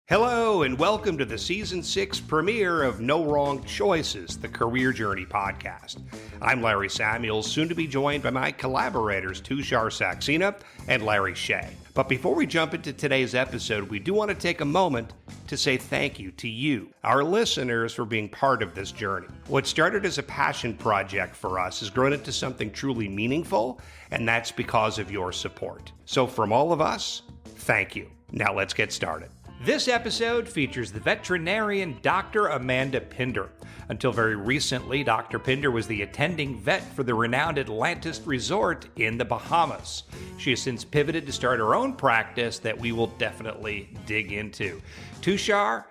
Hello, and welcome to the Season 6 premiere of No Wrong Choices, the Career Journey podcast. I'm Larry Samuels, soon to be joined by my collaborators Tushar Saxena and Larry Shea. But before we jump into today's episode, we do want to take a moment to say thank you to you, our listeners, for being part of this journey. What started as a passion project for us has grown into something truly meaningful, and that's because of your support. So from all of us, thank you. Now let's get started. This episode features the veterinarian Dr. Amanda Pinder. Until very recently, Dr. Pinder was the attending vet for the renowned Atlantis Resort in the Bahamas. She has since pivoted to start her own practice that we will definitely dig into. Tushar,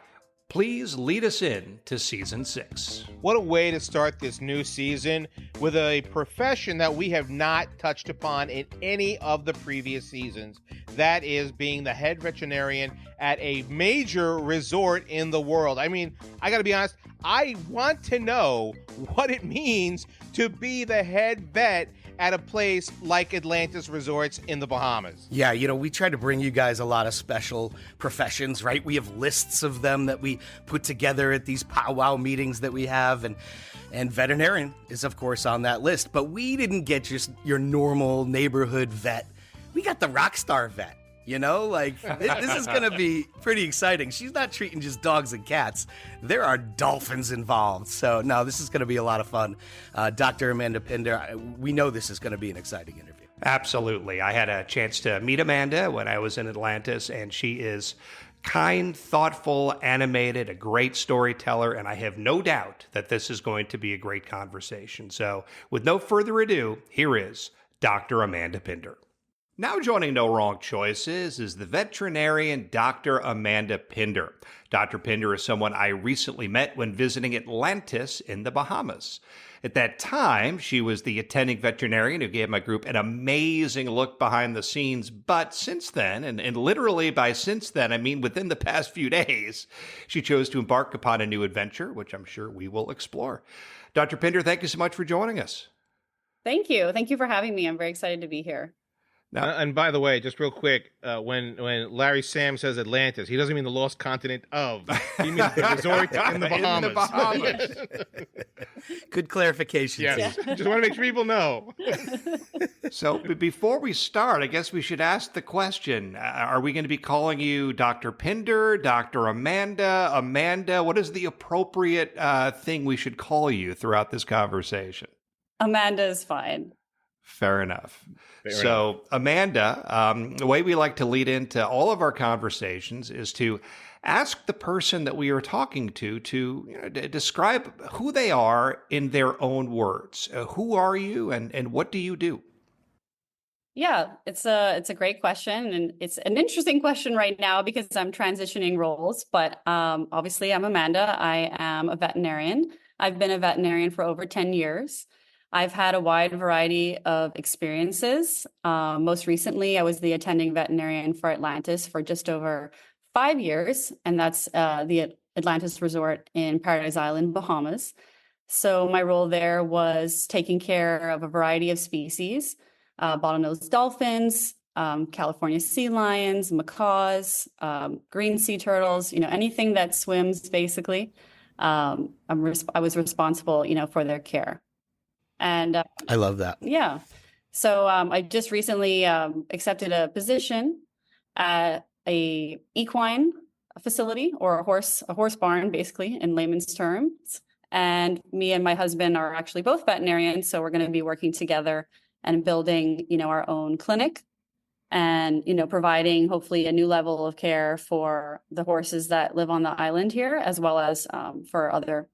please lead us in to Season 6. What a way to start this new season with a profession that we have not touched upon in any of the previous seasons. That is being the head veterinarian at a major resort in the world. I mean, I got to be honest, I want to know what it means to be the head vet at a place like Atlantis Resorts in the Bahamas. Yeah, we try to bring you guys a lot of special professions, right? We have lists of them that we put together at these powwow meetings that we have, and veterinarian is, of course, on that list. But we didn't get just your normal neighborhood vet. We got the rock star vet. This is going to be pretty exciting. She's not treating just dogs and cats. There are dolphins involved. So, no, this is going to be a lot of fun. Dr. Amanda Pinder, we know this is going to be an exciting interview. Absolutely. I had a chance to meet Amanda when I was in Atlantis, and she is kind, thoughtful, animated, a great storyteller, and I have no doubt that this is going to be a great conversation. So, with no further ado, here is Dr. Amanda Pinder. Now joining No Wrong Choices is the veterinarian Dr. Amanda Pinder. Dr. Pinder is someone I recently met when visiting Atlantis in the Bahamas. At that time, she was the attending veterinarian who gave my group an amazing look behind the scenes. But since then, and literally by since then, I mean within the past few days, she chose to embark upon a new adventure, which I'm sure we will explore. Dr. Pinder, thank you so much for joining us. Thank you. Thank you for having me. I'm very excited to be here. Now, and by the way, just real quick, when Larry Sam says Atlantis, he doesn't mean the lost continent of. He means the resort in the Bahamas. In the Bahamas. Good clarification. Yes. Just want to make sure people know. So before we start, I guess we should ask the question, are we going to be calling you Dr. Pinder, Dr. Amanda, Amanda? What is the appropriate thing we should call you throughout this conversation? Amanda is fine. Fair enough. Fair so, enough. Amanda, the way we like to lead into all of our conversations is to ask the person that we are talking to describe who they are in their own words. Who are you and what do you do? Yeah, it's a great question, and it's an interesting question right now because I'm transitioning roles. But obviously, I'm Amanda. I am a veterinarian. I've been a veterinarian for over 10 years. I've had a wide variety of experiences. Most recently, I was the attending veterinarian for Atlantis for just over 5 years, and that's the Atlantis Resort in Paradise Island, Bahamas. So my role there was taking care of a variety of species, bottlenose dolphins, California sea lions, macaws, green sea turtles, anything that swims, basically. I was responsible, for their care. And I love that. Yeah. So I just recently accepted a position at a equine facility, or a horse barn, basically, in layman's terms. And me and my husband are actually both veterinarians, so we're going to be working together and building, our own clinic, and providing hopefully a new level of care for the horses that live on the island here, as well as for other,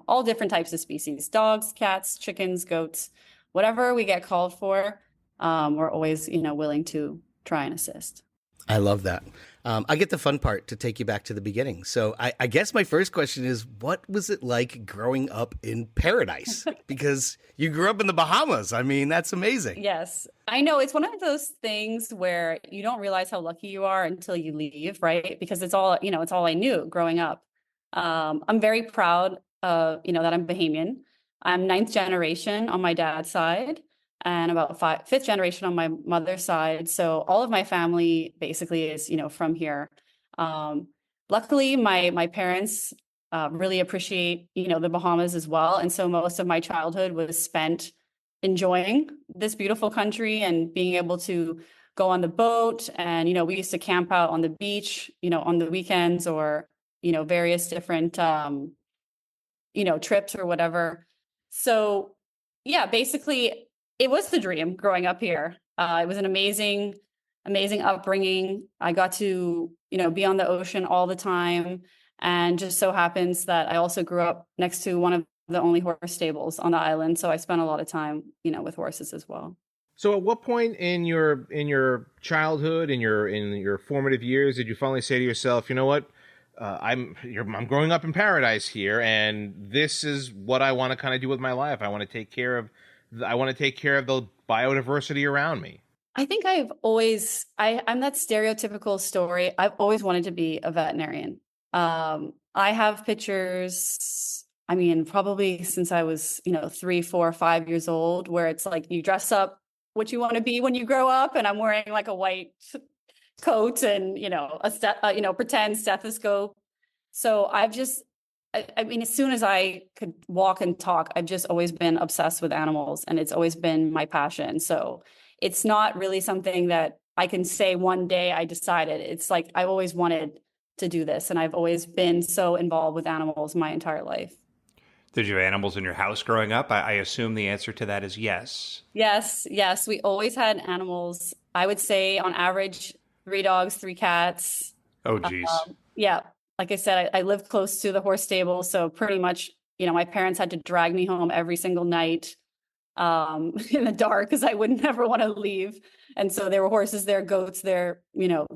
all different types of species: dogs, cats, chickens, goats, whatever we get called for. We're always, willing to try and assist. I love that. I get the fun part to take you back to the beginning. So I guess my first question is, what was it like growing up in paradise? Because you grew up in the Bahamas. I mean, that's amazing. Yes, I know. It's one of those things where you don't realize how lucky you are until you leave, right? Because it's all I knew growing up. I'm very proud that I'm Bahamian. I'm ninth generation on my dad's side, and about fifth generation on my mother's side. So all of my family basically is, from here. luckily, my parents really appreciate, the Bahamas as well. And so most of my childhood was spent enjoying this beautiful country and being able to go on the boat. And, we used to camp out on the beach, on the weekends or, various different, trips or whatever. So yeah, basically it was the dream growing up here. It was an amazing, amazing upbringing. I got to, be on the ocean all the time. And just so happens that I also grew up next to one of the only horse stables on the island. So I spent a lot of time, with horses as well. So, at what point in your childhood, in your formative years, did you finally say to yourself, you know what, I'm growing up in paradise here, and this is what I want to kind of do with my life. I want to take care of the biodiversity around me. I think I'm that stereotypical story. I've always wanted to be a veterinarian. I have pictures, I mean, probably since I was, 3, 4, 5 years old, where it's like you dress up what you want to be when you grow up. And I'm wearing like a white coat and, pretend stethoscope. So I mean, as soon as I could walk and talk, I've just always been obsessed with animals, and it's always been my passion. So it's not really something that I can say one day I decided. It's like I've always wanted to do this, and I've always been so involved with animals my entire life. Did you have animals in your house growing up? I assume the answer to that is yes. Yes. We always had animals. I would say on average, 3 dogs, 3 cats. Oh, geez. Yeah. Like I said, I lived close to the horse stable. So pretty much, my parents had to drag me home every single night in the dark because I would never want to leave. And so there were horses there, goats there,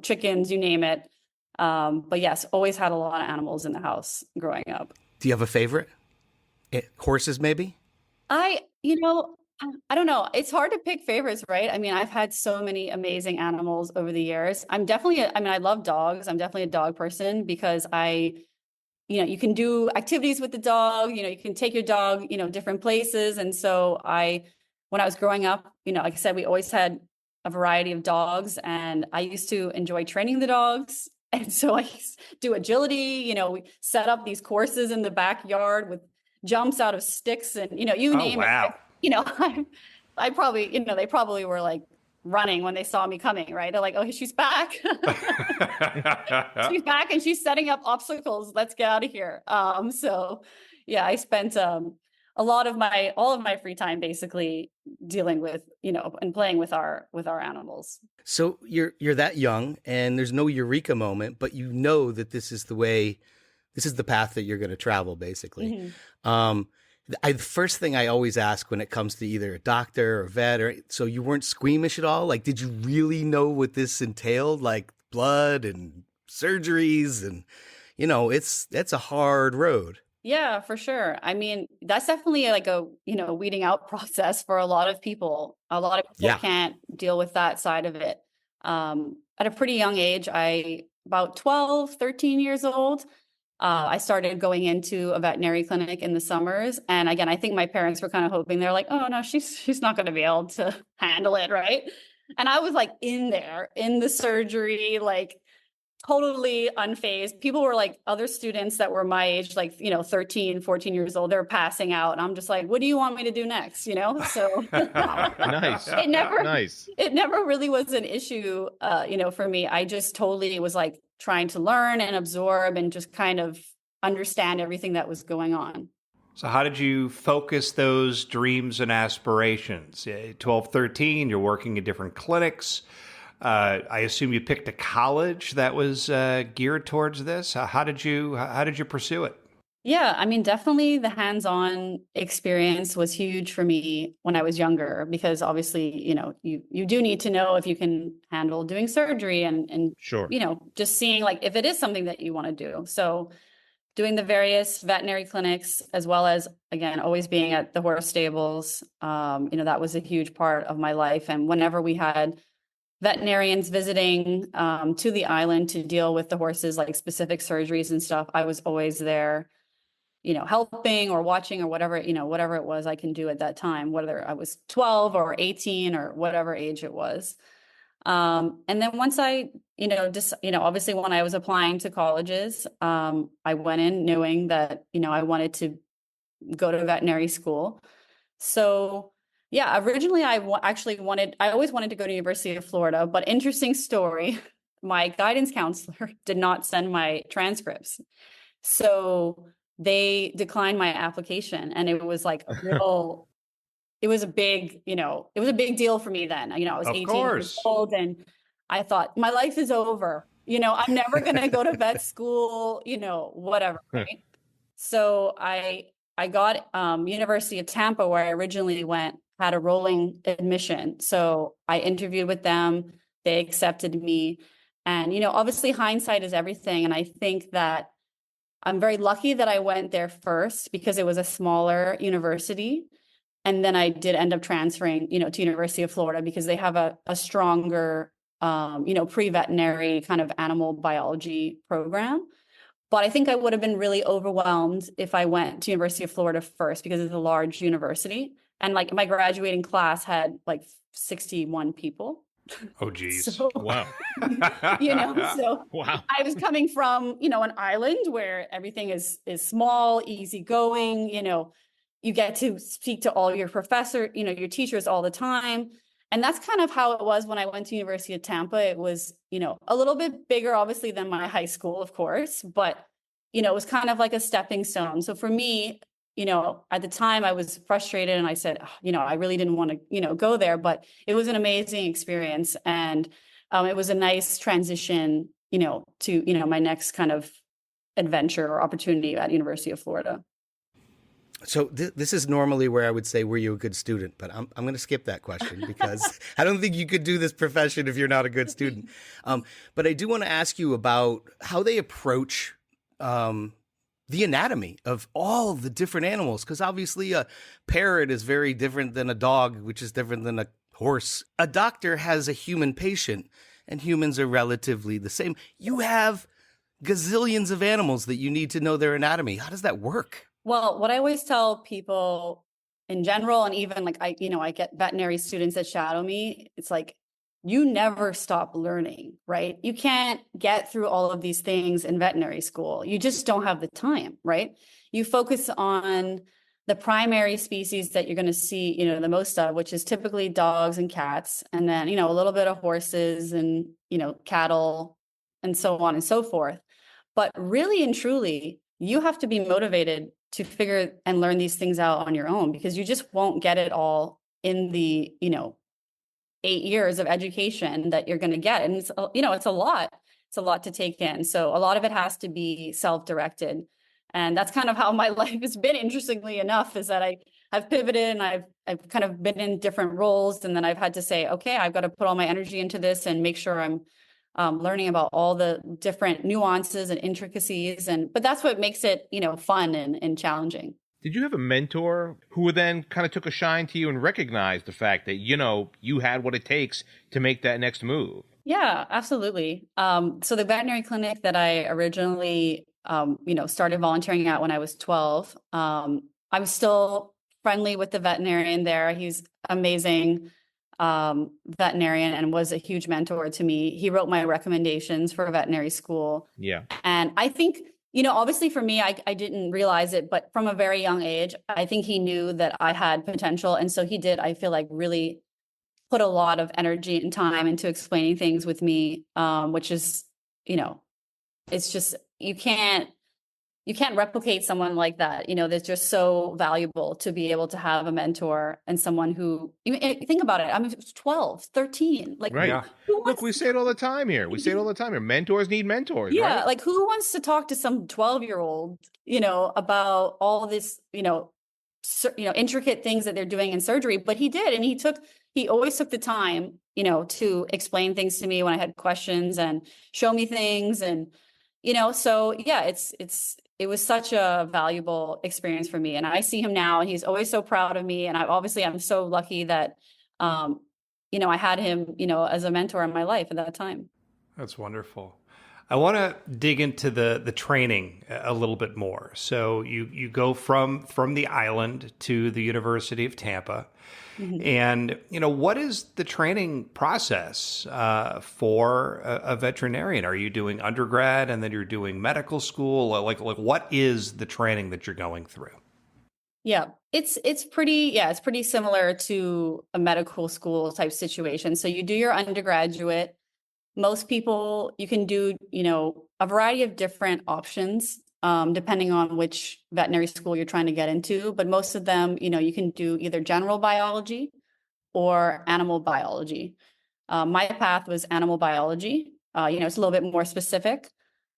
chickens, you name it. But yes, always had a lot of animals in the house growing up. Do you have a favorite? Horses, maybe? I don't know. It's hard to pick favorites, right? I mean, I've had so many amazing animals over the years. I love dogs. I'm definitely a dog person because you can do activities with the dog, you can take your dog, different places. And so when I was growing up, like I said, we always had a variety of dogs, and I used to enjoy training the dogs. And so I used to do agility, we set up these courses in the backyard with jumps out of sticks and, you name wow. it. I probably, they probably were like running when they saw me coming, right? They're like, oh, she's back. She's back and she's setting up obstacles. Let's get out of here. So yeah, I spent all of my free time basically dealing with, and playing with our animals. So you're that young and there's no eureka moment, but you know that this is the path that you're going to travel, basically. Mm-hmm. The first thing I always ask when it comes to either a doctor or vet, so you weren't squeamish at all? Like, did you really know what this entailed? Like blood and surgeries and, it's a hard road. Yeah, for sure. I mean, that's definitely like a, weeding out process for a lot of people. A lot of people can't deal with that side of it. At a pretty young age, about 12, 13 years old, I started going into a veterinary clinic in the summers. And again, I think my parents were kind of hoping, they're like, oh no, she's not going to be able to handle it. Right. And I was like in there in the surgery, like totally unfazed. People were like other students that were my age, like, 13, 14 years old, they're passing out. And I'm just like, what do you want me to do next? So Nice. It never really was an issue, for me. I just totally was like trying to learn and absorb and just kind of understand everything that was going on. So how did you focus those dreams and aspirations? 12, 13, you're working in different clinics. I assume you picked a college that was geared towards this. How did you pursue it? Yeah, I mean, definitely the hands-on experience was huge for me when I was younger, because obviously, you do need to know if you can handle doing surgery and sure, just seeing like if it is something that you want to do. So doing the various veterinary clinics, as well as, again, always being at the horse stables, that was a huge part of my life. And whenever we had veterinarians visiting to the island to deal with the horses, like specific surgeries and stuff, I was always there, helping or watching or whatever, whatever it was I can do at that time, whether I was 12 or 18 or whatever age it was. And then once I, just, obviously when I was applying to colleges, I went in knowing that, I wanted to go to veterinary school. So yeah, originally I always wanted to go to University of Florida, but interesting story, my guidance counselor did not send my transcripts. So they declined my application, and it was like it was a big, it was a big deal for me then. I was Of 18 years course. old, and I thought my life is over. I'm never going to go to vet school, whatever, right? So I got University of Tampa, where I originally went, had a rolling admission. So I interviewed with them, they accepted me. And, obviously hindsight is everything. And I think that I'm very lucky that I went there first because it was a smaller university. And then I did end up transferring, to University of Florida because they have a stronger, pre-veterinary kind of animal biology program. But I think I would have been really overwhelmed if I went to University of Florida first because it's a large university. And like my graduating class had like 61 people. Oh, geez. So, Wow. so Wow. I was coming from, an island where everything is small, easygoing, you get to speak to all your your teachers all the time. And that's kind of how it was when I went to University of Tampa. It was, a little bit bigger, obviously, than my high school, of course, but, it was kind of like a stepping stone. So for me, at the time I was frustrated and I said, I really didn't want to, go there, but it was an amazing experience. And it was a nice transition, to, my next kind of adventure or opportunity at University of Florida. So this is normally where I would say, were you a good student? But I'm going to skip that question because I don't think you could do this profession if you're not a good student. But I do want to ask you about how they approach the anatomy of all the different animals, because obviously a parrot is very different than a dog, which is different than a horse. A doctor has a human patient, and humans are relatively the same. You have gazillions of animals that you need to know their anatomy. How does that work? Well, what I always tell people in general, and even like I get veterinary students that shadow me, it's like, you never stop learning, right? You can't get through all of these things in veterinary school. You just don't have the time, right? You focus on the primary species that you're going to see, the most of, which is typically dogs and cats, and then, a little bit of horses and, cattle and so on and so forth. But really and truly, you have to be motivated to figure and learn these things out on your own, because you just won't get it all in the, 8 years of education that you're going to get. And it's, it's a lot. It's a lot to take in. So a lot of it has to be self-directed. And that's kind of how my life has been, interestingly enough, is that I've pivoted and I've kind of been in different roles. And then I've had to say, okay, I've got to put all my energy into this and make sure I'm learning about all the different nuances and intricacies. But that's what makes it, fun and challenging. Did you have a mentor who then kind of took a shine to you and recognized the fact that, you had what it takes to make that next move? Yeah, absolutely. So the veterinary clinic that I originally, started volunteering at when I was 12, I was still friendly with the veterinarian there. He's amazing veterinarian and was a huge mentor to me. He wrote my recommendations for veterinary school. Yeah. And I think, obviously for me, I didn't realize it, but from a very young age, I think he knew that I had potential. And so he did, I feel like, really put a lot of energy and time into explaining things with me, which is, it's just, you can't replicate someone like that, that's just so valuable to be able to have a mentor and someone who, think about it, I'm 12, 13, like, right. Yeah. Look, we say it all the time here. Mentors need mentors. Yeah. Right? Like, who wants to talk to some 12-year-old, about all this, intricate things that they're doing in surgery? But he did. And he always took the time, to explain things to me when I had questions and show me things. And, so yeah, it was such a valuable experience for me. And I see him now and he's always so proud of me. And I'm so lucky that, I had him, as a mentor in my life at that time. That's wonderful. I want to dig into the training a little bit more. So you go from the island to the University of Tampa, and what is the training process for a veterinarian? Are you doing undergrad and then you're doing medical school? Like what is the training that you're going through? Yeah, it's pretty similar to a medical school type situation. So you do your undergraduate. Most people, you can do, a variety of different options, depending on which veterinary school you're trying to get into. But most of them, you can do either general biology or animal biology. My path was animal biology. It's a little bit more specific,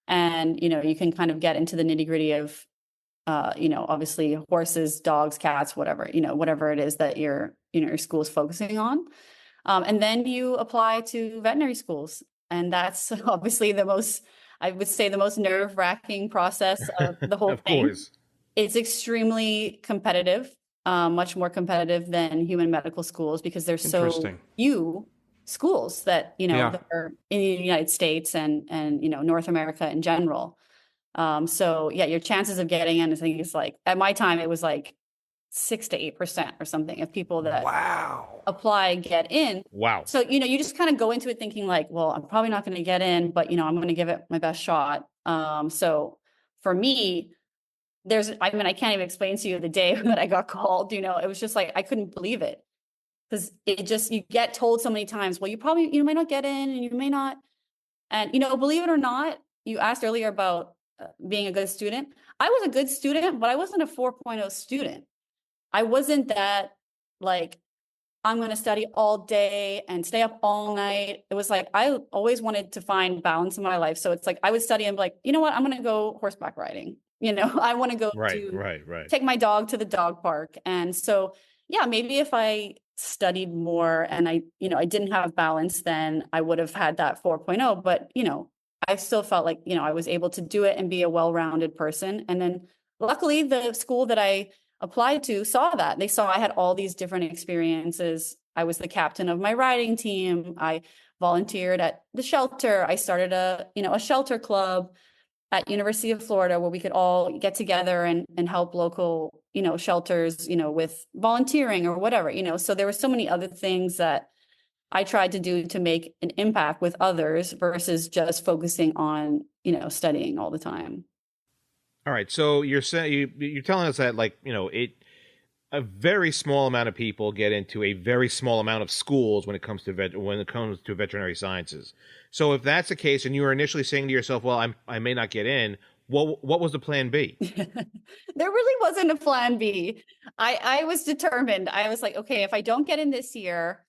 and you can kind of get into the nitty gritty of, obviously horses, dogs, cats, whatever it is that your school is focusing on. And then you apply to veterinary schools. And that's obviously I would say, the most nerve-wracking process of the whole Of thing. course. It's extremely competitive, much more competitive than human medical schools, because there's so Interesting. few schools that, Yeah. that are in the United States and North America in general. So yeah, your chances of getting in, I think it's like, at my time, it was like 6 to 8% or something of people that Wow. apply get in. Wow. So, you just kind of go into it thinking like, well, I'm probably not going to get in, but I'm going to give it my best shot. So for me, I can't even explain to you the day that I got called, it was just like, I couldn't believe it, because you get told so many times, well, you probably, might not get in and you may not. And, believe it or not, you asked earlier about being a good student. I was a good student, but I wasn't a 4.0 student. I wasn't that like, I'm going to study all day and stay up all night. It was like, I always wanted to find balance in my life. So it's like, I would study and be like, you know what, I'm going to go horseback riding. I want to go Right. take my dog to the dog park. And so, yeah, maybe if I studied more and I didn't have balance, then I would have had that 4.0. But, I still felt like, I was able to do it and be a well-rounded person. And then luckily the school that I applied to saw that. They saw I had all these different experiences. I was the captain of my riding team. I volunteered at the shelter. I started a shelter club at University of Florida, where we could all get together and help local, shelters, with volunteering or whatever, so there were so many other things that I tried to do to make an impact with others versus just focusing on, studying all the time. All right. So you're saying you're telling us that, like, a very small amount of people get into a very small amount of schools when it comes to veterinary sciences. So if that's the case, and you were initially saying to yourself, well, I may not get in, what was the plan B? There really wasn't a plan B. I was determined. I was like, okay, if I don't get in this year,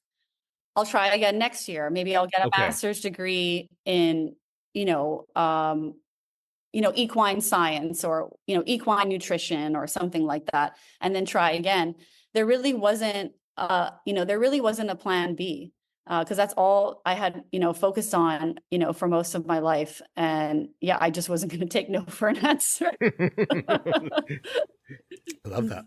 I'll try again next year. Maybe I'll get a master's degree in, equine science or, equine nutrition or something like that, and then try again. There really wasn't a plan B, because that's all I had, focused on, for most of my life. And yeah, I just wasn't going to take no for an answer. I love that.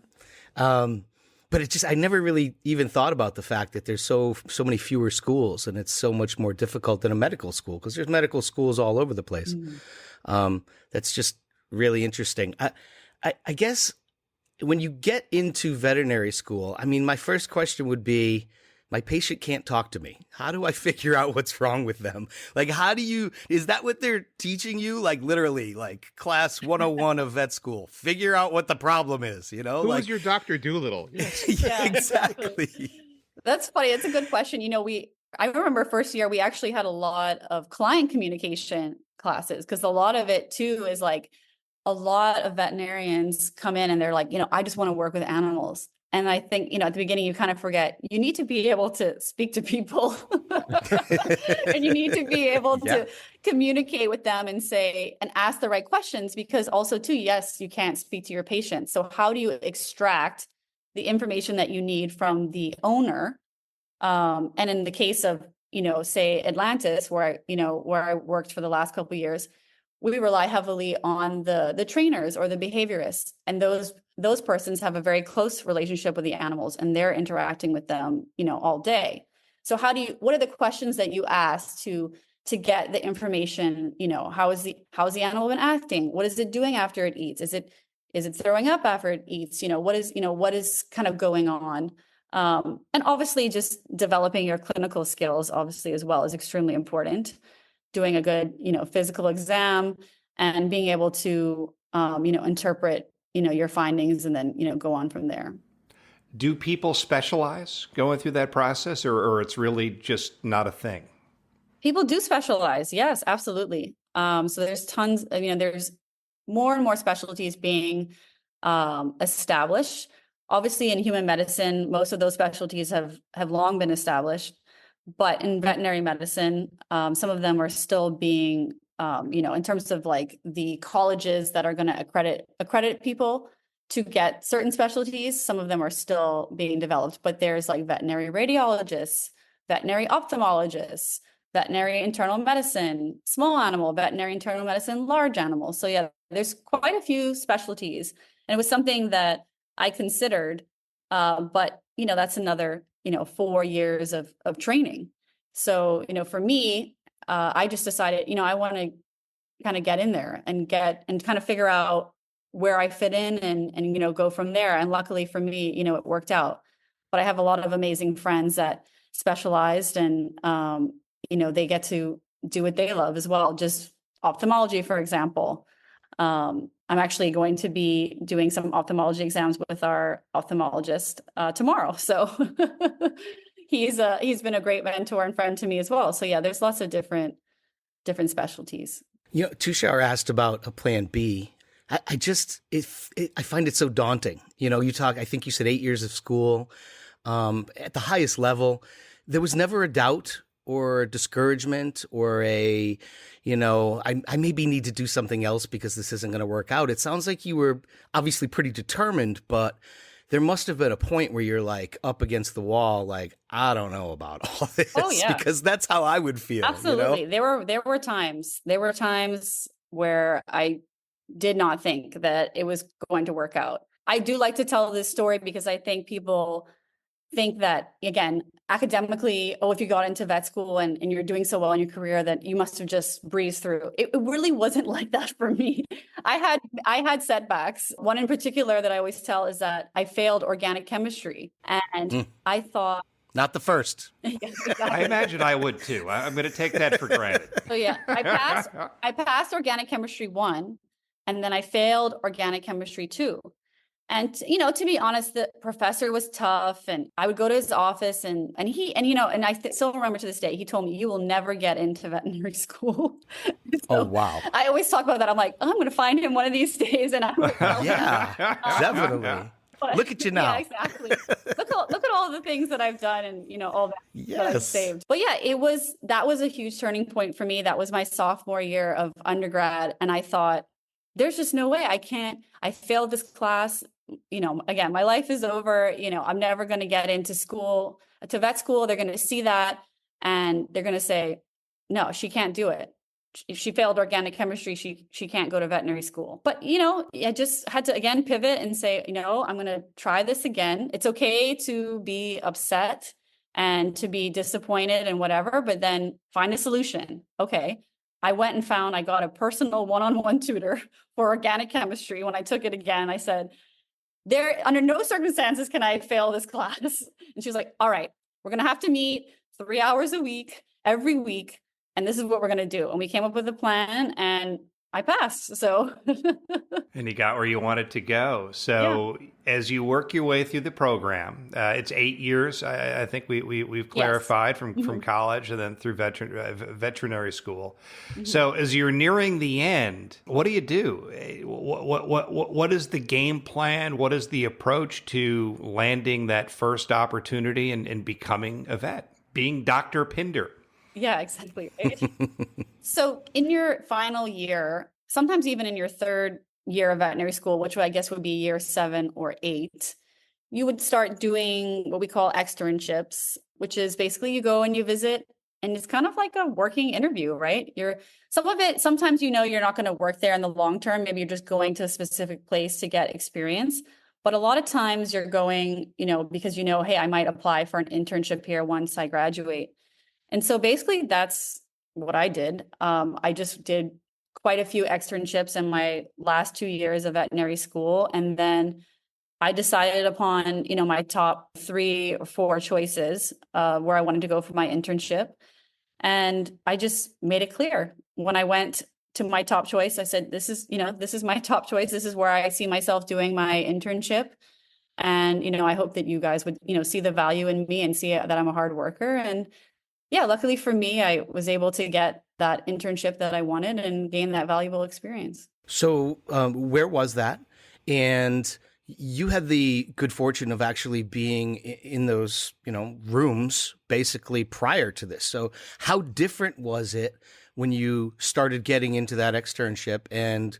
But it just, I never really even thought about the fact that there's so many fewer schools, and it's so much more difficult than a medical school, because there's medical schools all over the place. That's just really interesting. I guess when you get into veterinary school, I mean, my first question would be, my patient can't talk to me. How do I figure out what's wrong with them? Like, is that what they're teaching you? Like, literally, like class 101 of vet school, figure out what the problem is, Who is your Dr. Doolittle? Yeah, exactly. That's funny. It's a good question. I remember first year, we actually had a lot of client communication classes, because a lot of it too is like, a lot of veterinarians come in and they're like, I just want to work with animals. And I think, at the beginning, you kind of forget, you need to be able to speak to people and you need to be able to communicate with them and ask the right questions, because also too, yes, you can't speak to your patients. So how do you extract the information that you need from the owner? And in the case of, say Atlantis, where I worked for the last couple of years, we rely heavily on the trainers or the behaviorists, and those persons have a very close relationship with the animals, and they're interacting with them, all day. So what are the questions that you ask to to get the information, how's the animal been acting? What is it doing after it eats? Is it throwing up after it eats? What is kind of going on? And obviously just developing your clinical skills, obviously, as well, is extremely important. Doing a good, physical exam and being able to, interpret, your findings and then, go on from there. Do people specialize going through that process, or it's really just not a thing? People do specialize. Yes, absolutely. So there's tons, there's more and more specialties being established. Obviously, in human medicine, most of those specialties have long been established. But in veterinary medicine, some of them are still being, in terms of like the colleges that are going to accredit people to get certain specialties, some of them are still being developed. But there's like veterinary radiologists, veterinary ophthalmologists, veterinary internal medicine, small animal, veterinary internal medicine, large animal. So yeah, there's quite a few specialties. And it was something that I considered, but that's another 4 years of training. So for me, I just decided I want to kind of get in there and kind of figure out where I fit in and go from there. And luckily for me, it worked out. But I have a lot of amazing friends that specialized, and they get to do what they love as well. Just ophthalmology, for example. I'm actually going to be doing some ophthalmology exams with our ophthalmologist tomorrow. So he's been a great mentor and friend to me as well. So yeah, there's lots of different specialties. Tushar asked about a plan B. I find it so daunting. I think you said 8 years of school at the highest level. There was never a doubt or a discouragement or I maybe need to do something else because this isn't going to work out. It sounds like you were obviously pretty determined, but there must have been a point where you're like up against the wall, like, I don't know about all this. Oh, yeah. Because that's how I would feel. Absolutely. There were times where I did not think that it was going to work out. I do like to tell this story because I think people think that, again, academically, if you got into vet school and you're doing so well in your career, that you must have just breezed through. It really wasn't like that for me. I had setbacks. One in particular that I always tell is that I failed organic chemistry. And I thought... Not the first. Yes, exactly. I imagine I would too. I'm going to take that for granted. So yeah, I passed organic chemistry 1, and then I failed organic chemistry 2. And, to be honest, the professor was tough, and I would go to his office and I still remember to this day, he told me, you will never get into veterinary school. Oh, wow. I always talk about that. I'm like, I'm going to find him one of these days. And yeah, definitely. But, look at you now. Yeah, exactly. Look at all the things that I've done and, all that I've saved. But yeah, that was a huge turning point for me. That was my sophomore year of undergrad. And I thought, there's just no way I failed this class. Again, my life is over. I'm never going to get into vet school. They're going to see that and they're going to say, no, she can't do it. If she failed organic chemistry, she can't go to veterinary school. But, I just had to, again, pivot and say, I'm going to try this again. It's okay to be upset and to be disappointed and whatever, but then find a solution. Okay. I went and I got a personal one-on-one tutor for organic chemistry. When I took it again, I said, under no circumstances can I fail this class. And she was like, all right, we're going to have to meet 3 hours a week, every week. And this is what we're going to do. And we came up with a plan and I passed. So. And you got where you wanted to go. So as you work your way through the program, it's 8 years. I think we've clarified from college and then through veterinary school. Mm-hmm. So as you're nearing the end, what do you do? What is the game plan? What is the approach to landing that first opportunity and becoming a vet, being Dr. Pinder? Yeah, exactly. Right? So in your final year, sometimes even in your third year of veterinary school, which I guess would be year 7 or 8, you would start doing what we call externships, which is basically you go and you visit, and it's kind of like a working interview, right? Sometimes you're not going to work there in the long term. Maybe you're just going to a specific place to get experience. But a lot of times you're going, because hey, I might apply for an internship here once I graduate. And so basically that's what I did. I just did quite a few externships in my last 2 years of veterinary school. And then I decided upon, my top 3 or 4 choices where I wanted to go for my internship. And I just made it clear when I went to my top choice. I said, this is my top choice. This is where I see myself doing my internship. And, I hope that you guys would, see the value in me and see that I'm a hard worker. And yeah, luckily for me, I was able to get that internship that I wanted and gain that valuable experience. So where was that? And you had the good fortune of actually being in those, rooms basically prior to this. So how different was it when you started getting into that externship and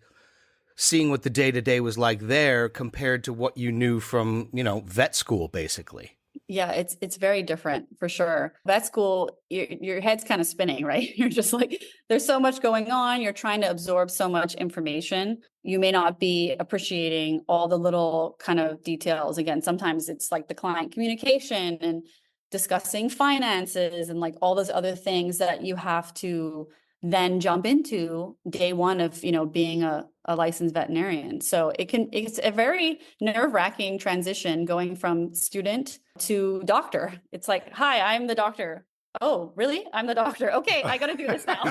seeing what the day-to-day was like there compared to what you knew from, vet school, basically? Yeah, it's very different for sure. Vet school, your head's kind of spinning, right? You're just like, there's so much going on. You're trying to absorb so much information. You may not be appreciating all the little kind of details. Again, sometimes it's like the client communication and discussing finances and like all those other things that you have to then jump into day one of, being a licensed veterinarian. So it's a very nerve-wracking transition going from student to doctor. It's like, hi, I'm the doctor. Oh, really? I'm the doctor. Okay, I got to do this now.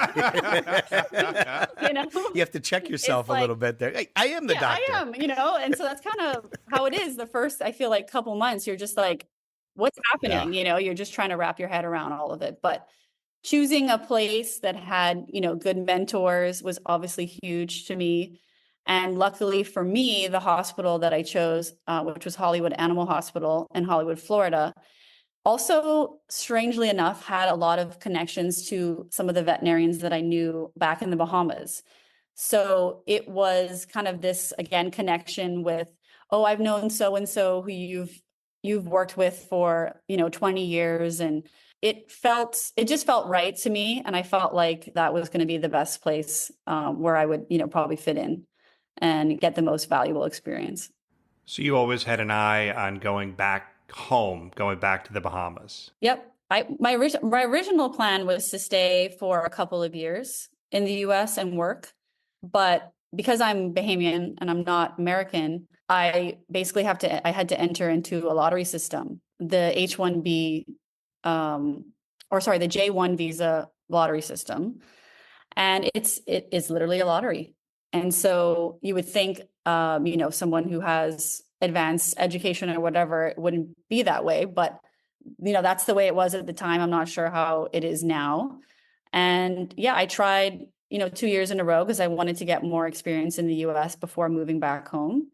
You have to check yourself a little bit there. Hey, I am the doctor. I am, and so that's kind of how it is. The first, I feel like couple months, you're just like, what's happening? Yeah. You're just trying to wrap your head around all of it. But choosing a place that had, good mentors was obviously huge to me. And luckily for me, the hospital that I chose, which was Hollywood Animal Hospital in Hollywood, Florida, also, strangely enough, had a lot of connections to some of the veterinarians that I knew back in the Bahamas. So it was kind of this, again, connection with, oh, I've known so-and-so who you've worked with for, 20 years. And it just felt right to me. And I felt like that was going to be the best place where I would, probably fit in and get the most valuable experience. So you always had an eye on going back home, going back to the Bahamas. Yep. My original plan was to stay for a couple of years in the US and work. But because I'm Bahamian and I'm not American, I basically I had to enter into a lottery system, the H-1B, the J-1 visa lottery system. And it is literally a lottery. And so you would think, someone who has advanced education or whatever, it wouldn't be that way. But, that's the way it was at the time. I'm not sure how it is now. And yeah, I tried, 2 years in a row because I wanted to get more experience in the US before moving back home.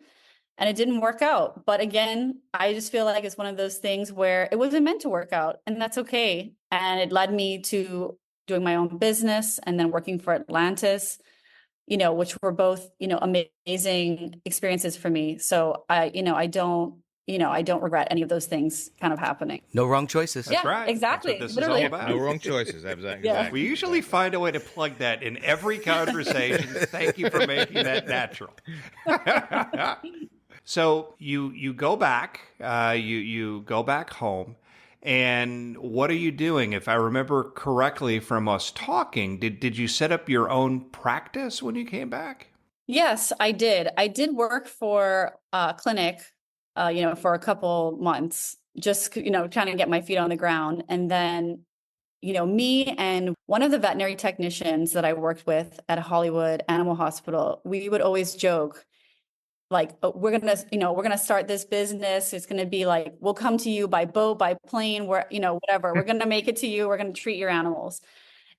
And it didn't work out. But again, I just feel like it's one of those things where it wasn't meant to work out, and that's okay. And it led me to doing my own business and then working for Atlantis, which were both, amazing experiences for me. So I don't regret any of those things kind of happening. No wrong choices. That's Yeah, right. exactly. That's what this Literally. is all about. No wrong choices. Exactly. Yeah. We usually find a way to plug that in every conversation. Thank you for making that natural. So you go back, you go back home, and what are you doing? If I remember correctly from us talking, did you set up your own practice when you came back? Yes, I did. I did work for a clinic, for a couple months, just, trying to get my feet on the ground. And then, me and one of the veterinary technicians that I worked with at Hollywood Animal Hospital, we would always joke, like, oh, we're going to start this business. It's going to be like, we'll come to you by boat, by plane, whatever. We're going to make it to you. We're going to treat your animals.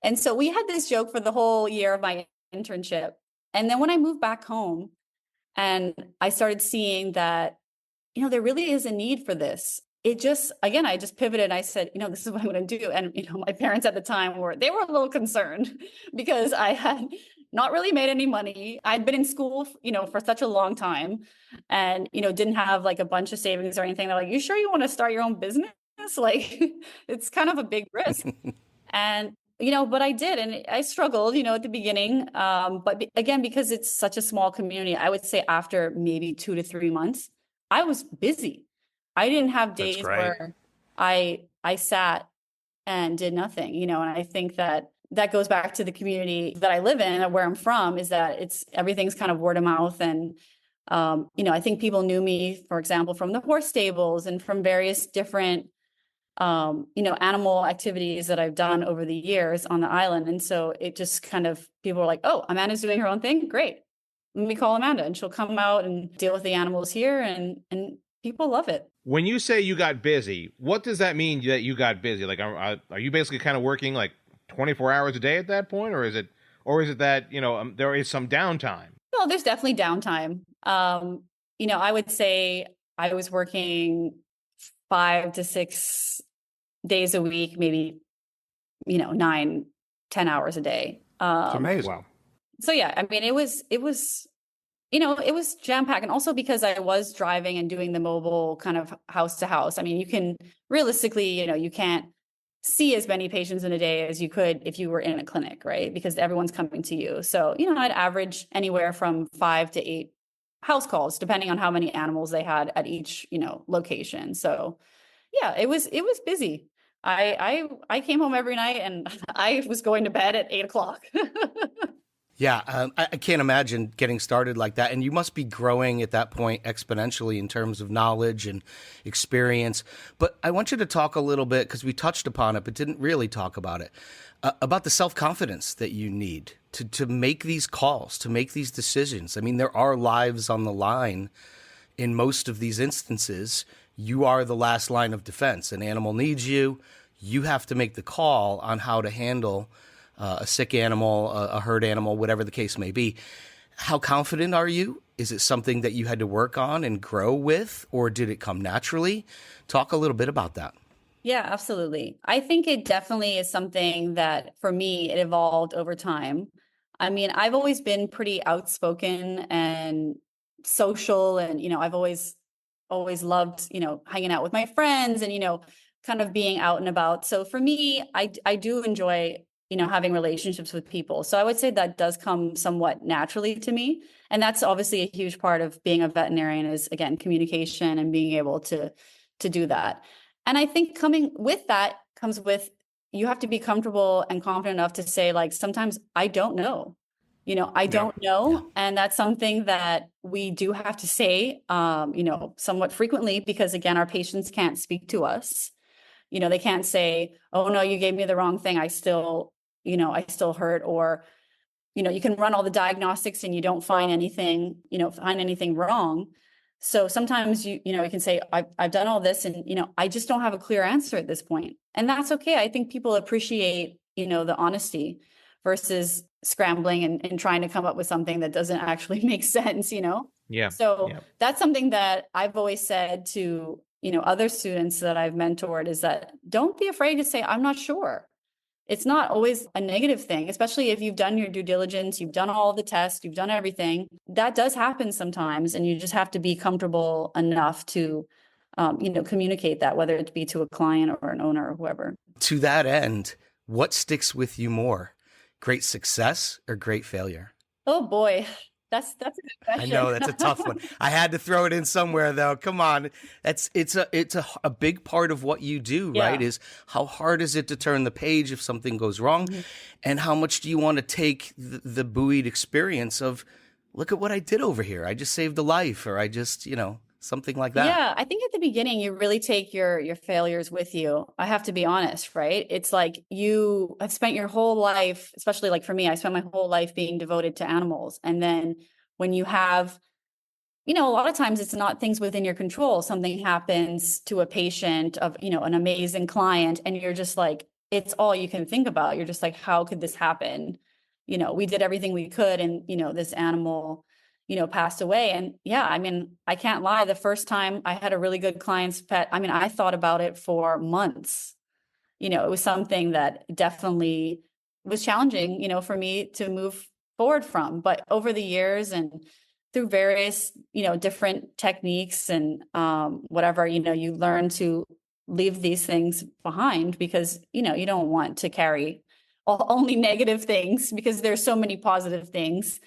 And so we had this joke for the whole year of my internship. And then when I moved back home and I started seeing that, there really is a need for this. I just pivoted and I said, this is what I'm going to do. And, my parents at the time were a little concerned because I had not really made any money. I'd been in school, for such a long time and, didn't have like a bunch of savings or anything. They're like, you sure you want to start your own business? Like, it's kind of a big risk. And, but I did. And I struggled, at the beginning. But again, because it's such a small community, I would say after maybe 2 to 3 months, I was busy. I didn't have days where I sat and did nothing, and I think that that goes back to the community that I live in, where I'm from, is that everything's kind of word of mouth. And, I think people knew me, for example, from the horse stables and from various different, animal activities that I've done over the years on the island. And so it just kind of, people were like, oh, Amanda's doing her own thing. Great. Let me call Amanda and she'll come out and deal with the animals here. And people love it. When you say you got busy, what does that mean that you got busy? Like, are you basically kind of working like 24 hours a day at that point? Or is it that, there is some downtime? No, there's definitely downtime. I would say I was working 5 to 6 days a week, maybe, 9, 10 hours a day. It's amazing. Wow. So yeah, I mean, it was jam-packed. And also because I was driving and doing the mobile kind of house to house. I mean, you can realistically, you can't see as many patients in a day as you could if you were in a clinic, right? Because everyone's coming to you. So, I'd average anywhere from 5 to 8 house calls, depending on how many animals they had at each, location. So yeah, it was busy. I came home every night and I was going to bed at 8:00. Yeah, I can't imagine getting started like that. And you must be growing at that point exponentially in terms of knowledge and experience. But I want you to talk a little bit, because we touched upon it, but didn't really talk about it, about the self-confidence that you need to make these calls, to make these decisions. I mean, there are lives on the line in most of these instances. You are the last line of defense. An animal needs you. You have to make the call on how to handle a sick animal, a hurt animal, whatever the case may be. How confident are you? Is it something that you had to work on and grow with, or did it come naturally? Talk a little bit about that. Yeah, absolutely. I think it definitely is something that, for me, it evolved over time. I mean, I've always been pretty outspoken and social, and, I've always loved, hanging out with my friends and, kind of being out and about. So for me, I do enjoy, having relationships with people. So I would say that does come somewhat naturally to me. And that's obviously a huge part of being a veterinarian is, again, communication and being able to do that. And I think coming with that comes with, you have to be comfortable and confident enough to say, like, sometimes I don't know. I don't know. Yeah. And that's something that we do have to say, somewhat frequently, because again, our patients can't speak to us. They can't say, oh no, you gave me the wrong thing. I still hurt, or, you can run all the diagnostics and you don't find anything, wrong. So sometimes you can say, I've done all this and, I just don't have a clear answer at this point. And that's okay. I think people appreciate, the honesty versus scrambling and trying to come up with something that doesn't actually make sense, Yeah. So yeah. That's something that I've always said to, other students that I've mentored, is that don't be afraid to say, I'm not sure. It's not always a negative thing, especially if you've done your due diligence, you've done all the tests, you've done everything. That does happen sometimes. And you just have to be comfortable enough to, communicate that, whether it be to a client or an owner or whoever. To that end, what sticks with you more? Great success or great failure? Oh boy, that's a good question. I know that's a tough one. I had to throw it in somewhere though. Come on. It's a big part of what you do, Yeah. right? Is how hard is it to turn the page if something goes wrong? Mm-hmm. And how much do you want to take the buoyed experience of, look at what I did over here. I just saved a life, or I just, something like that. Yeah, I think at the beginning, you really take your failures with you. I have to be honest, right? It's like you have spent your whole life, especially like for me, I spent my whole life being devoted to animals. And then when you have, a lot of times it's not things within your control. Something happens to a patient of, an amazing client, and you're just like, it's all you can think about. You're just like, how could this happen? We did everything we could, and, this animal passed away. And yeah, I mean, I can't lie. The first time I had a really good client's pet, I mean, I thought about it for months. It was something that definitely was challenging, for me to move forward from. But over the years and through various, different techniques and whatever, you learn to leave these things behind, because, you don't want to carry only negative things, because there's so many positive things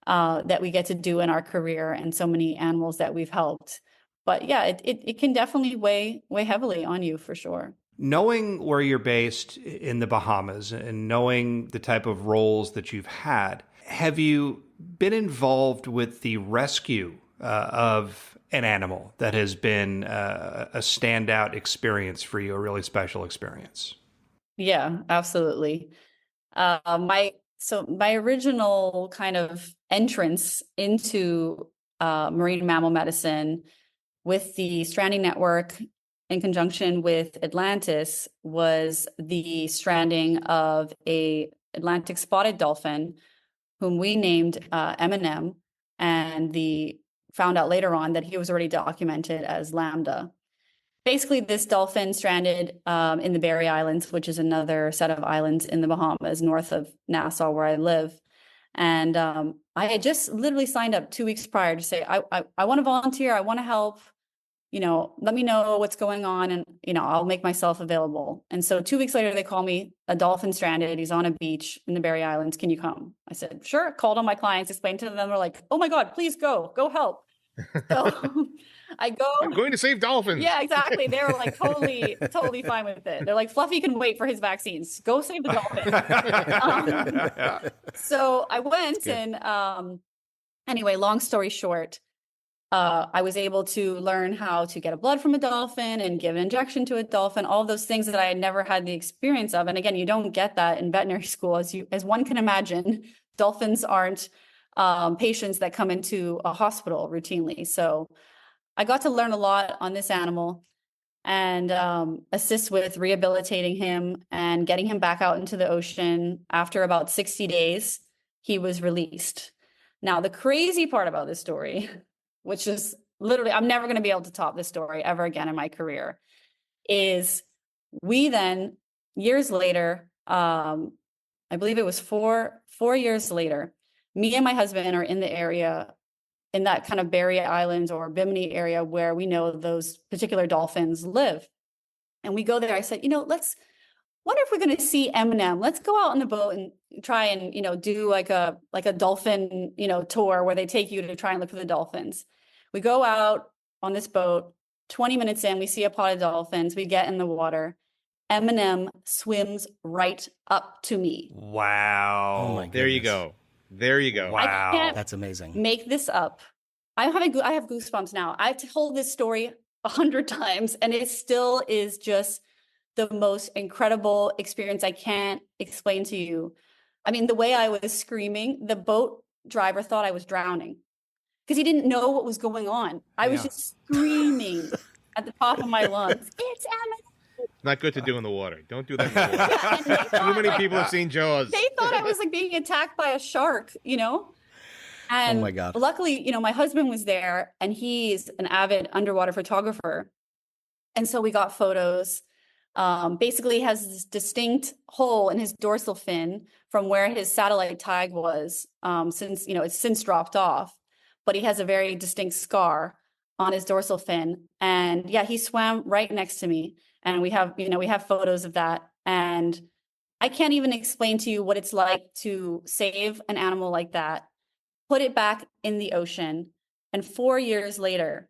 that we get to do in our career, and so many animals that we've helped. But yeah, it can definitely weigh heavily on you, for sure. Knowing where you're based in the Bahamas and knowing the type of roles that you've had, have you been involved with the rescue of an animal that has been a standout experience for you, a really special experience? Yeah, absolutely. My original kind of entrance into marine mammal medicine with the stranding network in conjunction with Atlantis was the stranding of a Atlantic spotted dolphin, whom we named M&M, and the found out later on that he was already documented as Lambda. Basically, this dolphin stranded in the Berry Islands, which is another set of islands in the Bahamas, north of Nassau, where I live. And I had just literally signed up 2 weeks prior to say, I want to volunteer, I want to help, let me know what's going on, and, I'll make myself available. And so 2 weeks later, they call me, a dolphin stranded, he's on a beach in the Berry Islands, can you come? I said, sure. Called on my clients, explained to them, they're like, oh my God, please go help. So I go. I'm going to save dolphins. Yeah, exactly. They were like totally fine with it. They're like, Fluffy can wait for his vaccines. Go save the dolphin. So I went, and anyway, long story short, I was able to learn how to get a blood from a dolphin and give an injection to a dolphin, all those things that I had never had the experience of. And again, you don't get that in veterinary school, as one can imagine. Dolphins aren't patients that come into a hospital routinely. So I got to learn a lot on this animal and assist with rehabilitating him and getting him back out into the ocean. After about 60 days, he was released. Now, the crazy part about this story, which is literally, I'm never going to be able to top this story ever again in my career, is we then, years later, I believe it was 4 years later, me and my husband are in the area, in that kind of Berry Islands or Bimini area where we know those particular dolphins live. And we go there. I said, wonder if we're going to see M&M. Let's go out on the boat and try and, do like a dolphin, tour where they take you to try and look for the dolphins. We go out on this boat, 20 minutes in, we see a pod of dolphins. We get in the water. M&M swims right up to me. Wow. Oh my goodness. There you go. Wow. That's amazing. Make this up. I have goosebumps now. I've told this story 100 times, and it still is just the most incredible experience. I can't explain to you. I mean, the way I was screaming, the boat driver thought I was drowning because he didn't know what was going on. I was just screaming at the top of my lungs. It's Emma. Not good to do in the water. Don't do that in the water. Too many people have seen Jaws. They thought I was like being attacked by a shark, And oh my God. Luckily, my husband was there, and he's an avid underwater photographer. And so we got photos. Basically, he has this distinct hole in his dorsal fin from where his satellite tag was, since, it's since dropped off. But he has a very distinct scar on his dorsal fin. And yeah, he swam right next to me. And we have photos of that. And I can't even explain to you what it's like to save an animal like that, put it back in the ocean, and 4 years later,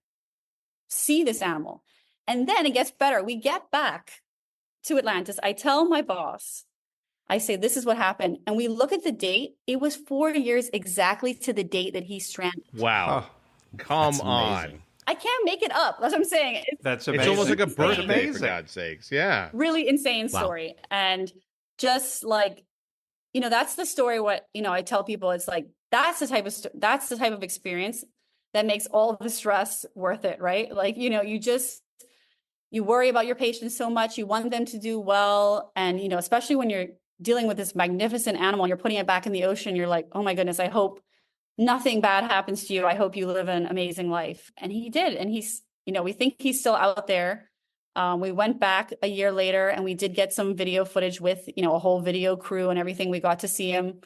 see this animal. And then it gets better. We get back to Atlantis. I tell my boss, I say, this is what happened. And we look at the date. It was 4 years exactly to the date that he stranded. Wow. Come on. I can't make it up. That's what I'm saying. That's amazing. It's almost like a birthday, That's for God's sakes. Yeah. Really insane story. Wow. And just like, that's the story. What, I tell people, it's like, that's the type of experience that makes all the stress worth it, right? Like, you worry about your patients so much. You want them to do well. And, especially when you're dealing with this magnificent animal, you're putting it back in the ocean. You're like, oh my goodness, I hope nothing bad happens to you. I hope you live an amazing life. And he did. And he's, we think he's still out there. We went back a year later, and we did get some video footage with, a whole video crew and everything. We got to see him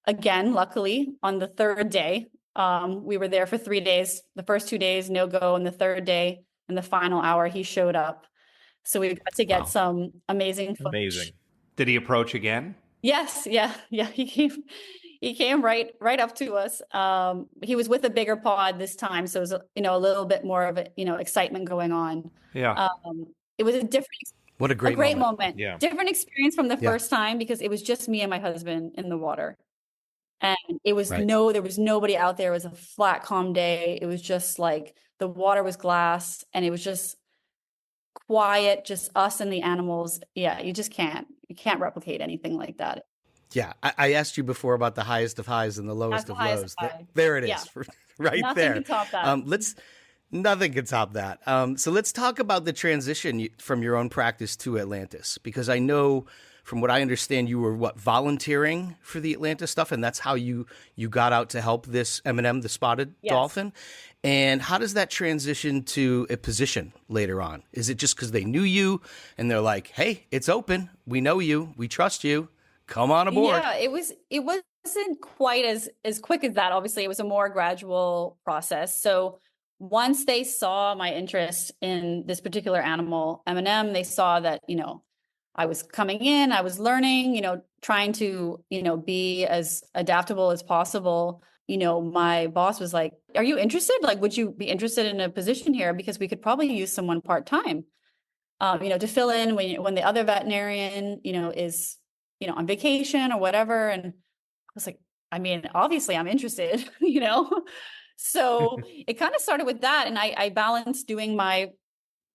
again, luckily, on the third day. We were there for 3 days. The first 2 days, no go. And the third day, in the final hour, he showed up. So we got to get some amazing footage. Amazing. Did he approach again? Yes. Yeah. He came right up to us. He was with a bigger pod this time, so it was a little bit more of a excitement going on. Yeah. It was a different. What a A great great moment. moment. Yeah. Different experience from the Yeah. first time because it was just me and my husband in the water. And it was Right. there was nobody out there. It was a flat, calm day. It was just like the water was glass and it was just quiet, just us and the animals. Yeah, you can't replicate anything like that. Yeah. I asked you before about the highest of highs and the That's lowest the of highest lows. high. There it Yeah. is, right Nothing there. can top that. Nothing can top that. So let's talk about the transition from your own practice to Atlantis, because I know, from what I understand, you were volunteering for the Atlantis stuff, and that's how you got out to help this M&M, the spotted Yes. dolphin. And how does that transition to a position later on? Is it just because they knew you and they're like, "Hey, it's open. We know you. We trust you. Come on aboard." Yeah, it wasn't quite as quick as that. Obviously, it was a more gradual process. So once they saw my interest in this particular animal, M&M, they saw that, I was coming in, I was learning, trying to, be as adaptable as possible. My boss was like, "Are you interested? Like, would you be interested in a position here? Because we could probably use someone part-time, to fill in when the other veterinarian, is, on vacation or whatever." And I was like, I mean, obviously I'm interested, So it kind of started with that. And I balanced doing my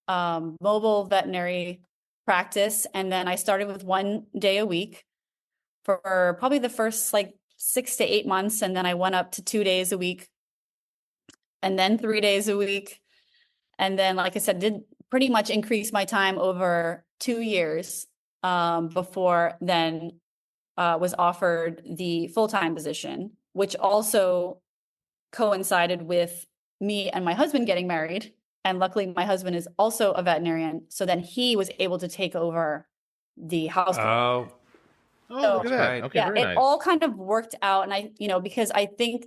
mobile veterinary practice. And then I started with 1 day a week for probably the first like 6 to 8 months. And then I went up to 2 days a week and then 3 days a week. And then, like I said, did pretty much increase my time over 2 years before then was offered the full-time position, which also coincided with me and my husband getting married. And luckily, my husband is also a veterinarian. So then he was able to take over the house. Oh, Oh, look at that. right. Okay, Yeah, very it nice. all kind of worked out. And I, because I think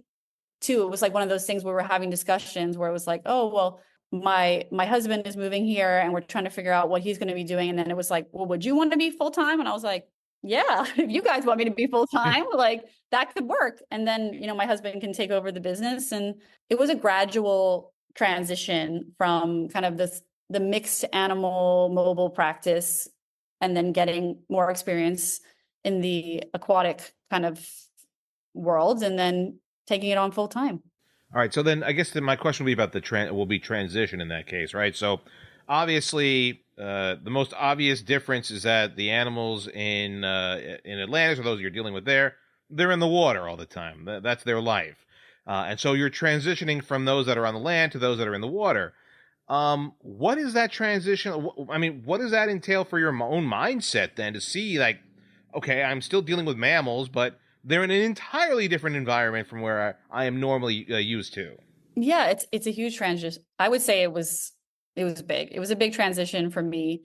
too, it was like one of those things where we're having discussions where it was like, oh, well, my husband is moving here and we're trying to figure out what he's going to be doing. And then it was like, well, would you want to be full-time? And I was like, yeah, if you guys want me to be full-time, like that could work. And then, my husband can take over the business. And it was a gradual transition from kind of the mixed animal mobile practice and then getting more experience in the aquatic kind of world and then taking it on full-time. All right, so then I guess my question will be about transition in that case, right? So obviously, the most obvious difference is that the animals in Atlantis, or those you're dealing with there, they're in the water all the time. That's their life, and so you're transitioning from those that are on the land to those that are in the water. What is that transition? I mean, what does that entail for your own mindset then to see like, okay, I'm still dealing with mammals, but they're in an entirely different environment from where I am normally used to. Yeah, it's a huge transition. I would say it was big. It was a big transition for me.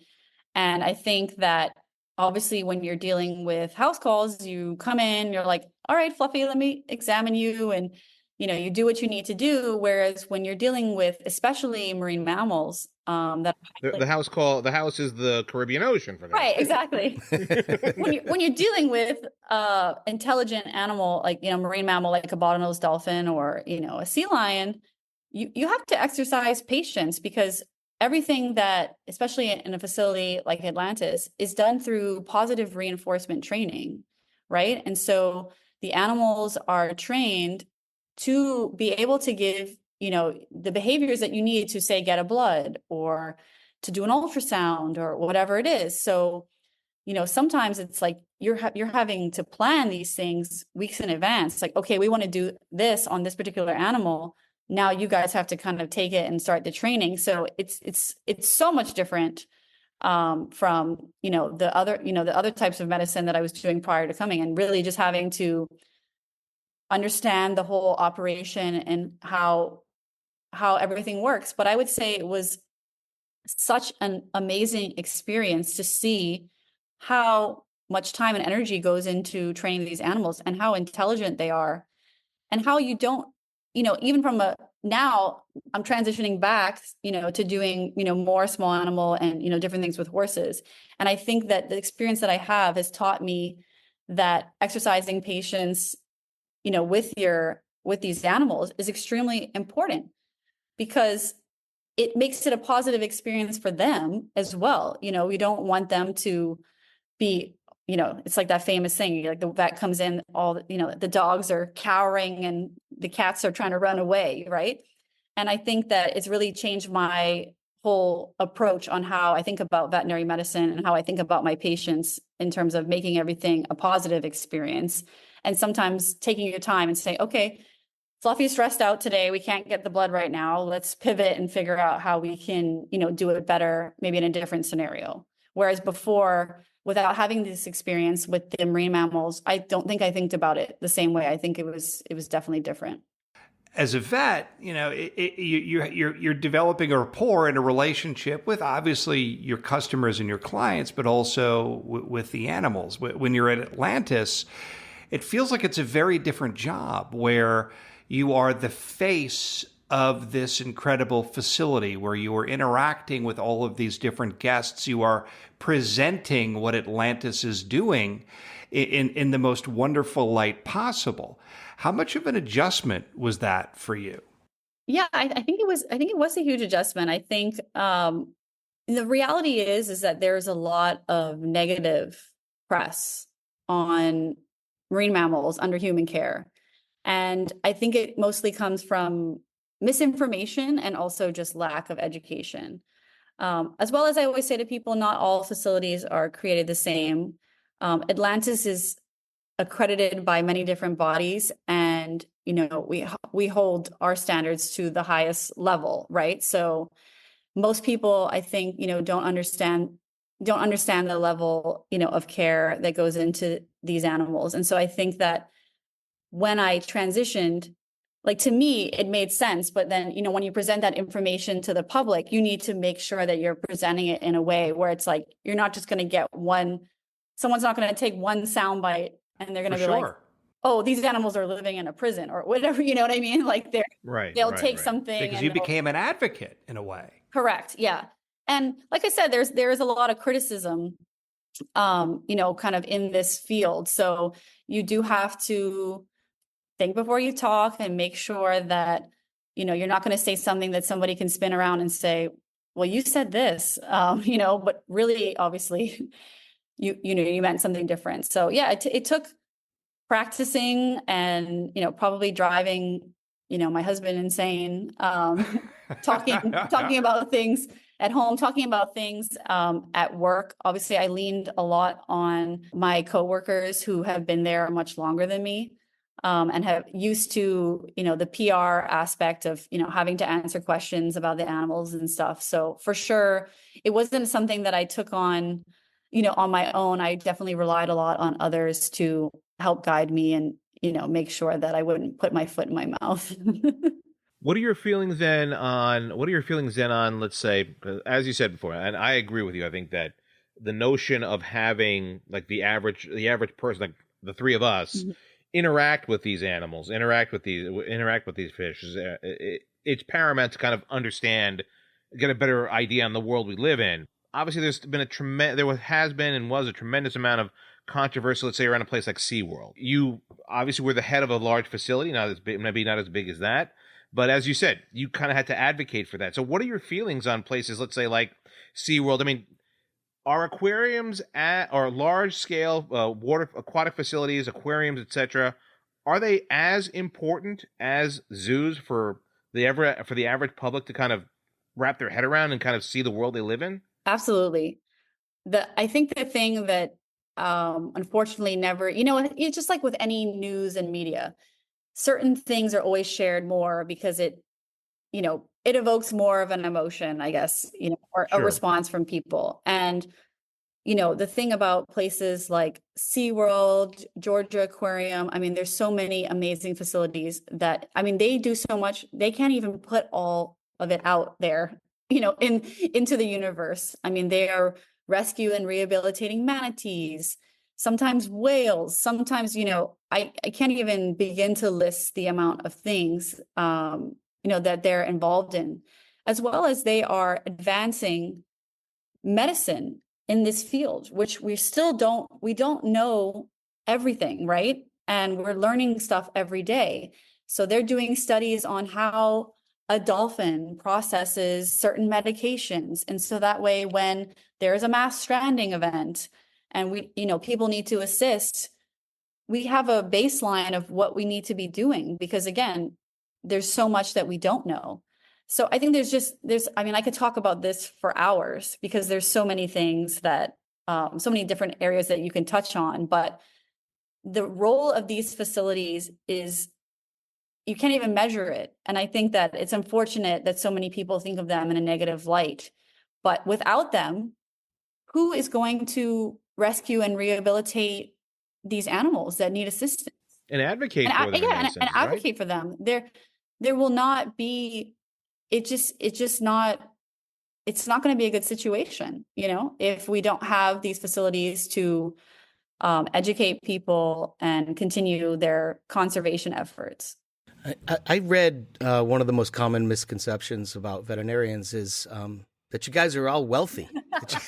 And I think that obviously when you're dealing with house calls, you come in, you're like, all right, Fluffy, let me examine you. And, you do what you need to do. Whereas when you're dealing with, especially marine mammals, that The house is the Caribbean Ocean for that. right, exactly. when you're dealing with intelligent animal like marine mammal like a bottlenose dolphin or a sea lion, you have to exercise patience because everything that, especially in a facility like Atlantis, is done through positive reinforcement training, right? And so the animals are trained to be able to give the behaviors that you need to, say, get a blood or to do an ultrasound or whatever it is. So, sometimes it's like you're having to plan these things weeks in advance. Like, okay, we want to do this on this particular animal. Now you guys have to kind of take it and start the training. So it's so much different from the other types of medicine that I was doing prior to coming, and really just having to understand the whole operation and how everything works. But I would say it was such an amazing experience to see how much time and energy goes into training these animals and how intelligent they are and how you don't, even from now I'm transitioning back, to doing, more small animal and, different things with horses. And I think that the experience that I have has taught me that exercising patience, with these animals is extremely important because it makes it a positive experience for them as well. We don't want them to be, it's like that famous thing, like the vet comes in, the dogs are cowering and the cats are trying to run away, right? And I think that it's really changed my whole approach on how I think about veterinary medicine and how I think about my patients in terms of making everything a positive experience. And sometimes taking your time and saying, okay, Fluffy's stressed out today. We can't get the blood right now. Let's pivot and figure out how we can, do it better, maybe in a different scenario. Whereas before, without having this experience with the marine mammals, I don't think I think about it the same way. I think it was definitely different. As a vet, you're developing a rapport and a relationship with obviously your customers and your clients, but also with the animals. When you're at Atlantis, it feels like it's a very different job where you are the face of this incredible facility, where you are interacting with all of these different guests. You are presenting what Atlantis is doing in the most wonderful light possible. How much of an adjustment was that for you? Yeah, I think it was a huge adjustment. I think the reality is that there's a lot of negative press on marine mammals under human care. And I think it mostly comes from misinformation and also just lack of education. As well as I always say to people, not all facilities are created the same. Atlantis is accredited by many different bodies, and we hold our standards to the highest level, right? So most people, I think, don't understand the level, of care that goes into these animals. And so I think that when I transitioned, like, to me, it made sense. But then, when you present that information to the public, you need to make sure that you're presenting it in a way where it's like, you're not just going to get someone's not going to take one soundbite and they're going to be like, oh, these animals are living in a prison or whatever, you know what I mean? Like they'll take something. Because you became an advocate in a way. Correct. Yeah. And like I said, there is a lot of criticism, kind of in this field. So you do have to think before you talk and make sure that, you're not going to say something that somebody can spin around and say, well, you said this, but really, obviously, you meant something different. So yeah, it took practicing and, probably driving, my husband insane, talking about things at home, talking about things at work. Obviously, I leaned a lot on my coworkers who have been there much longer than me, and have used to, the PR aspect of, having to answer questions about the animals and stuff. So for sure, it wasn't something that I took on, on my own. I definitely relied a lot on others to help guide me and, make sure that I wouldn't put my foot in my mouth. What are your feelings then on, let's say, as you said before, and I agree with you, I think that the notion of having like the average person, like the three of us, mm-hmm. interact with these animals, interact with these fish, it's paramount to kind of understand, get a better idea on the world we live in. Obviously, there has been and was a tremendous amount of controversy, let's say, around a place like SeaWorld. You obviously were the head of a large facility, maybe not as big as that, but as you said, you kind of had to advocate for that. So what are your feelings on places, let's say, like SeaWorld? I mean, are aquariums or large-scale water aquatic facilities, aquariums, etc., are they as important as zoos for the average public to kind of wrap their head around and kind of see the world they live in? Absolutely. I think the thing that unfortunately never, it's just like with any news and media, certain things are always shared more because it evokes more of an emotion, I guess, or Sure. a response from people. And, the thing about places like SeaWorld, Georgia Aquarium, I mean, there's so many amazing facilities that, I mean, they do so much, they can't even put all of it out there, into the universe. I mean, they are rescue and rehabilitating manatees, sometimes whales, sometimes, I can't even begin to list the amount of things, that they're involved in, as well as they are advancing medicine in this field, which we don't know everything, right? And we're learning stuff every day. So they're doing studies on how a dolphin processes certain medications. And so that way, when there's a mass stranding event and people need to assist, we have a baseline of what we need to be doing, because again, there's so much that we don't know. So I think I could talk about this for hours, because there's so many things that, so many different areas that you can touch on, but the role of these facilities is, you can't even measure it. And I think that it's unfortunate that so many people think of them in a negative light, but without them, who is going to rescue and rehabilitate these animals that need assistance? And advocate for them. Yeah, and advocate for them. There will not be, it's not going to be a good situation, if we don't have these facilities to educate people and continue their conservation efforts. I read one of the most common misconceptions about veterinarians is that you guys are all wealthy.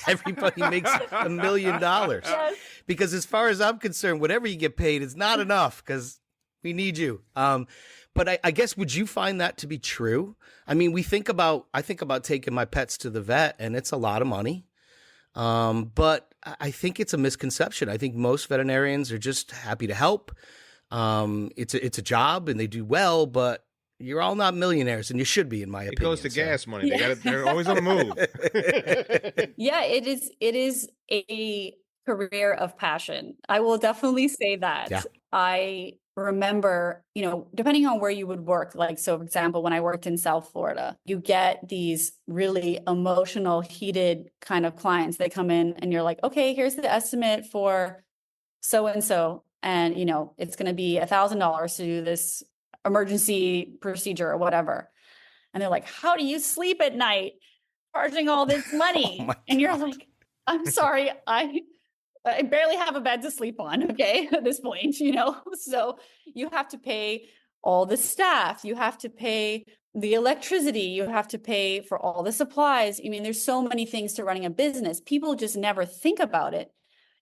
Everybody makes $1 million. Yes. Because as far as I'm concerned, whatever you get paid is not enough, because we need you. But I guess, would you find that to be true? I mean, I think about taking my pets to the vet, and it's a lot of money. But I think it's a misconception. I think most veterinarians are just happy to help. It's a job and they do well, but you're all not millionaires, and you should be, in my opinion. It goes to gas money. They're always on the move. Yeah, it is a career of passion. I will definitely say that. Yeah. I remember, depending on where you would work, like, so for example, when I worked in South Florida, you get these really emotional, heated kind of clients. They come in and you're like, okay, here's the estimate for so-and-so. And, it's going to be $1,000 to do this emergency procedure or whatever. And they're like, how do you sleep at night charging all this money? And you're like, I'm sorry, I barely have a bed to sleep on, okay, at this point, So you have to pay all the staff, you have to pay the electricity, you have to pay for all the supplies. I mean, there's so many things to running a business. People just never think about it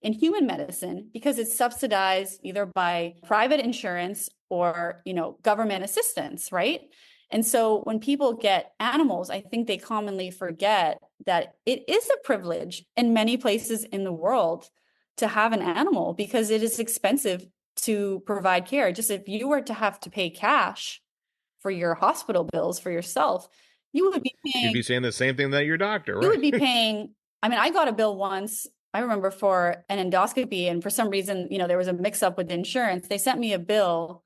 in human medicine, because it's subsidized either by private insurance or, government assistance, right? And so when people get animals, I think they commonly forget that it is a privilege in many places in the world to have an animal, because it is expensive to provide care. Just if you were to have to pay cash for your hospital bills for yourself, you would be paying. You'd be saying the same thing that your doctor, right? You would be paying. I mean, I got a bill once, I remember, for an endoscopy, and for some reason, there was a mix up with the insurance. They sent me a bill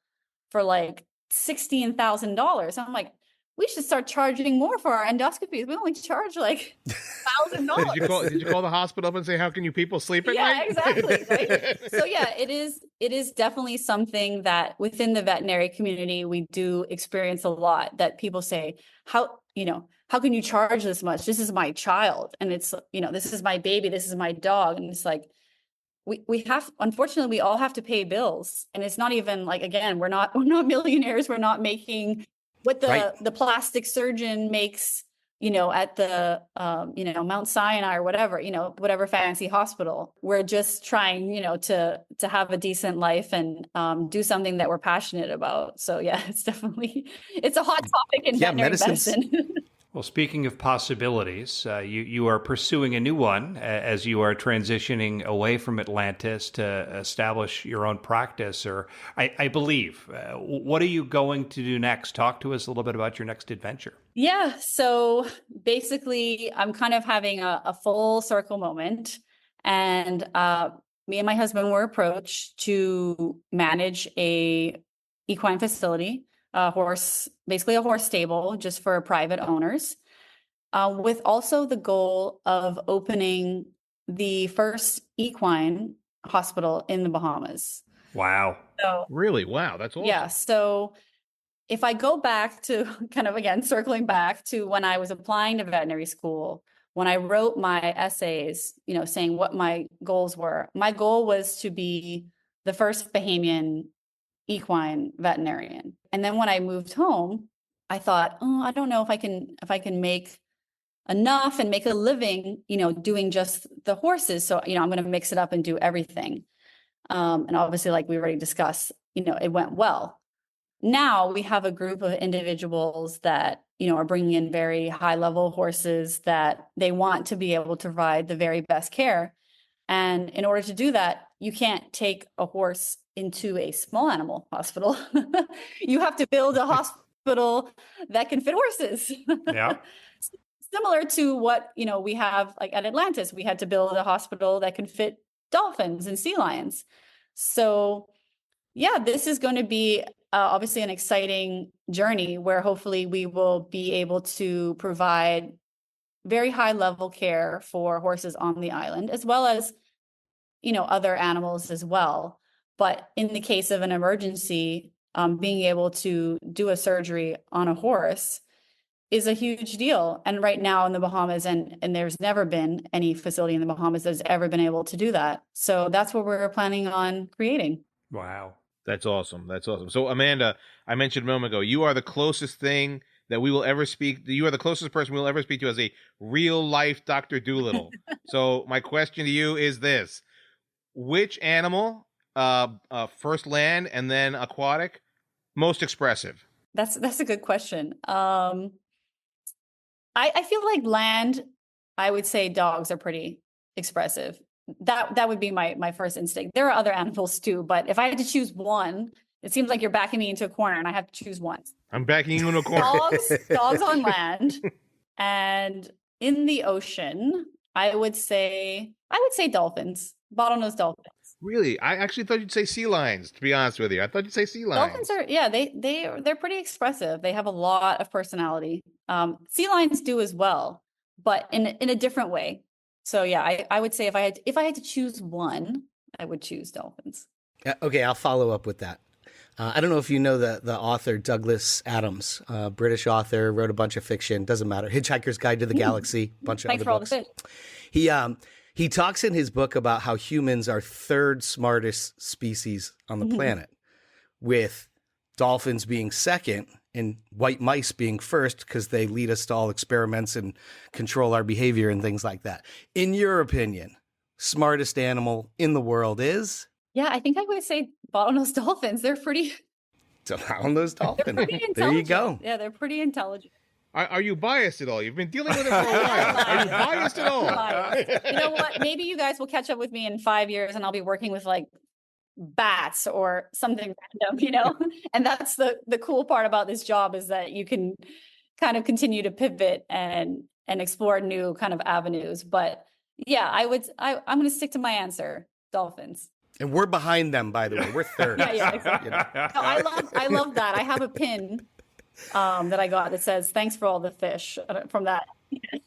for like $16,000. I'm like, we should start charging more for our endoscopies. We only charge like $1,000. Did you call the hospital up and say, how can you people sleep at night? Yeah, exactly. Right? So yeah, it is definitely something that within the veterinary community, we do experience a lot, that people say, how can you charge this much? This is my child. And it's, this is my baby. This is my dog. And it's like, unfortunately, we all have to pay bills. And it's not even like, again, we're not millionaires. We're not making what the plastic surgeon makes, at the, Mount Sinai or whatever, whatever fancy hospital. We're just trying, to have a decent life and do something that we're passionate about. So yeah, it's a hot topic in veterinary medicine. Well, speaking of possibilities, you are pursuing a new one as you are transitioning away from Atlantis to establish your own practice, or I believe. What are you going to do next? Talk to us a little bit about your next adventure. Yeah, so basically, I'm kind of having a full circle moment, and me and my husband were approached to manage a equine facility. Basically a horse stable just for private owners, with also the goal of opening the first equine hospital in the Bahamas. Wow. So, really? Wow. That's awesome. Yeah. So if I go back to kind of, again, circling back to when I was applying to veterinary school, when I wrote my essays, saying what my goals were, my goal was to be the first Bahamian equine veterinarian. And then when I moved home, I thought, I don't know if I can make enough and make a living, doing just the horses. So, I'm going to mix it up and do everything. And obviously, like we already discussed, it went well. now we have a group of individuals that, are bringing in very high level horses that they want to be able to provide the very best care. And in order to do that, you can't take a horse into a small animal hospital. You have to build a hospital that can fit horses. Yeah. Similar to what, we have like at Atlantis, we had to build a hospital that can fit dolphins and sea lions. So yeah, this is going to be obviously an exciting journey where hopefully we will be able to provide very high level care for horses on the island, as well as, other animals as well. But in the case of an emergency, being able to do a surgery on a horse is a huge deal. And right now in the Bahamas, and there's never been any facility in the Bahamas that's ever been able to do that. So that's what we're planning on creating. Wow. That's awesome. That's awesome. So Amanda, I mentioned a moment ago, you are the closest thing that we will ever speak. You are the closest person we will ever speak to as a real life Dr. Doolittle. So my question to you is this: which animal, first land and then aquatic, most expressive? That's a good question. I feel like land, I would say dogs are pretty expressive. That would be my first instinct. There are other animals too, but if I had to choose one, it seems like you're backing me into a corner and I have to choose one. I'm backing you into a corner. Dogs on land, and in the ocean, I would say dolphins, bottlenose dolphins. Really? I actually thought you'd say sea lions, to be honest with you. I thought you'd say sea lions. Dolphins are, yeah, they're pretty expressive. They have a lot of personality. Sea lions do as well, but in a different way. So yeah, I would say if I had to choose one, I would choose dolphins. Okay, I'll follow up with that. I don't know if you know the author Douglas Adams, British author, wrote a bunch of fiction. Doesn't matter. Hitchhiker's Guide to the Galaxy, bunch of Thanks other for books. all the fish. He talks in his book about how humans are third smartest species on the planet, with dolphins being second and white mice being first because they lead us to all experiments and control our behavior and things like that. In your opinion, smartest animal in the world is? Yeah, I think I would say bottlenose dolphins. They're pretty. Bottlenose dolphin. They're pretty There you go. Yeah, they're pretty intelligent. Are you biased at all? You've been dealing with it for a while. Are you biased at all? You know what? Maybe you guys will catch up with me in 5 years and I'll be working with like bats or something random, And that's the cool part about this job is that you can kind of continue to pivot and explore new kind of avenues. But yeah, I'm going to stick to my answer, dolphins. And we're behind them, by the way. We're third. Yeah, exactly. No, I love that. I have a pin that I got that says "Thanks for all the fish" from that.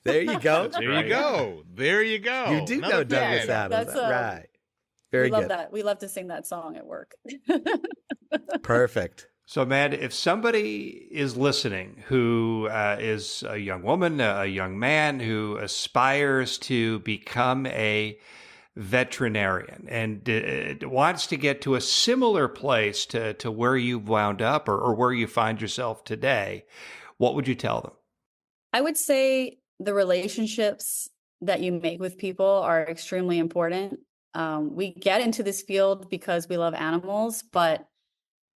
There you go. There you go. There you go. You do know Douglas Adams, right? Very we love good. that. We love to sing that song at work. Perfect. So, Amanda, if somebody is listening who is a young woman, a young man who aspires to become a veterinarian and wants to get to a similar place to where you've wound up or where you find yourself today, what would you tell them? I would say the relationships that you make with people are extremely important. We get into this field because we love animals, but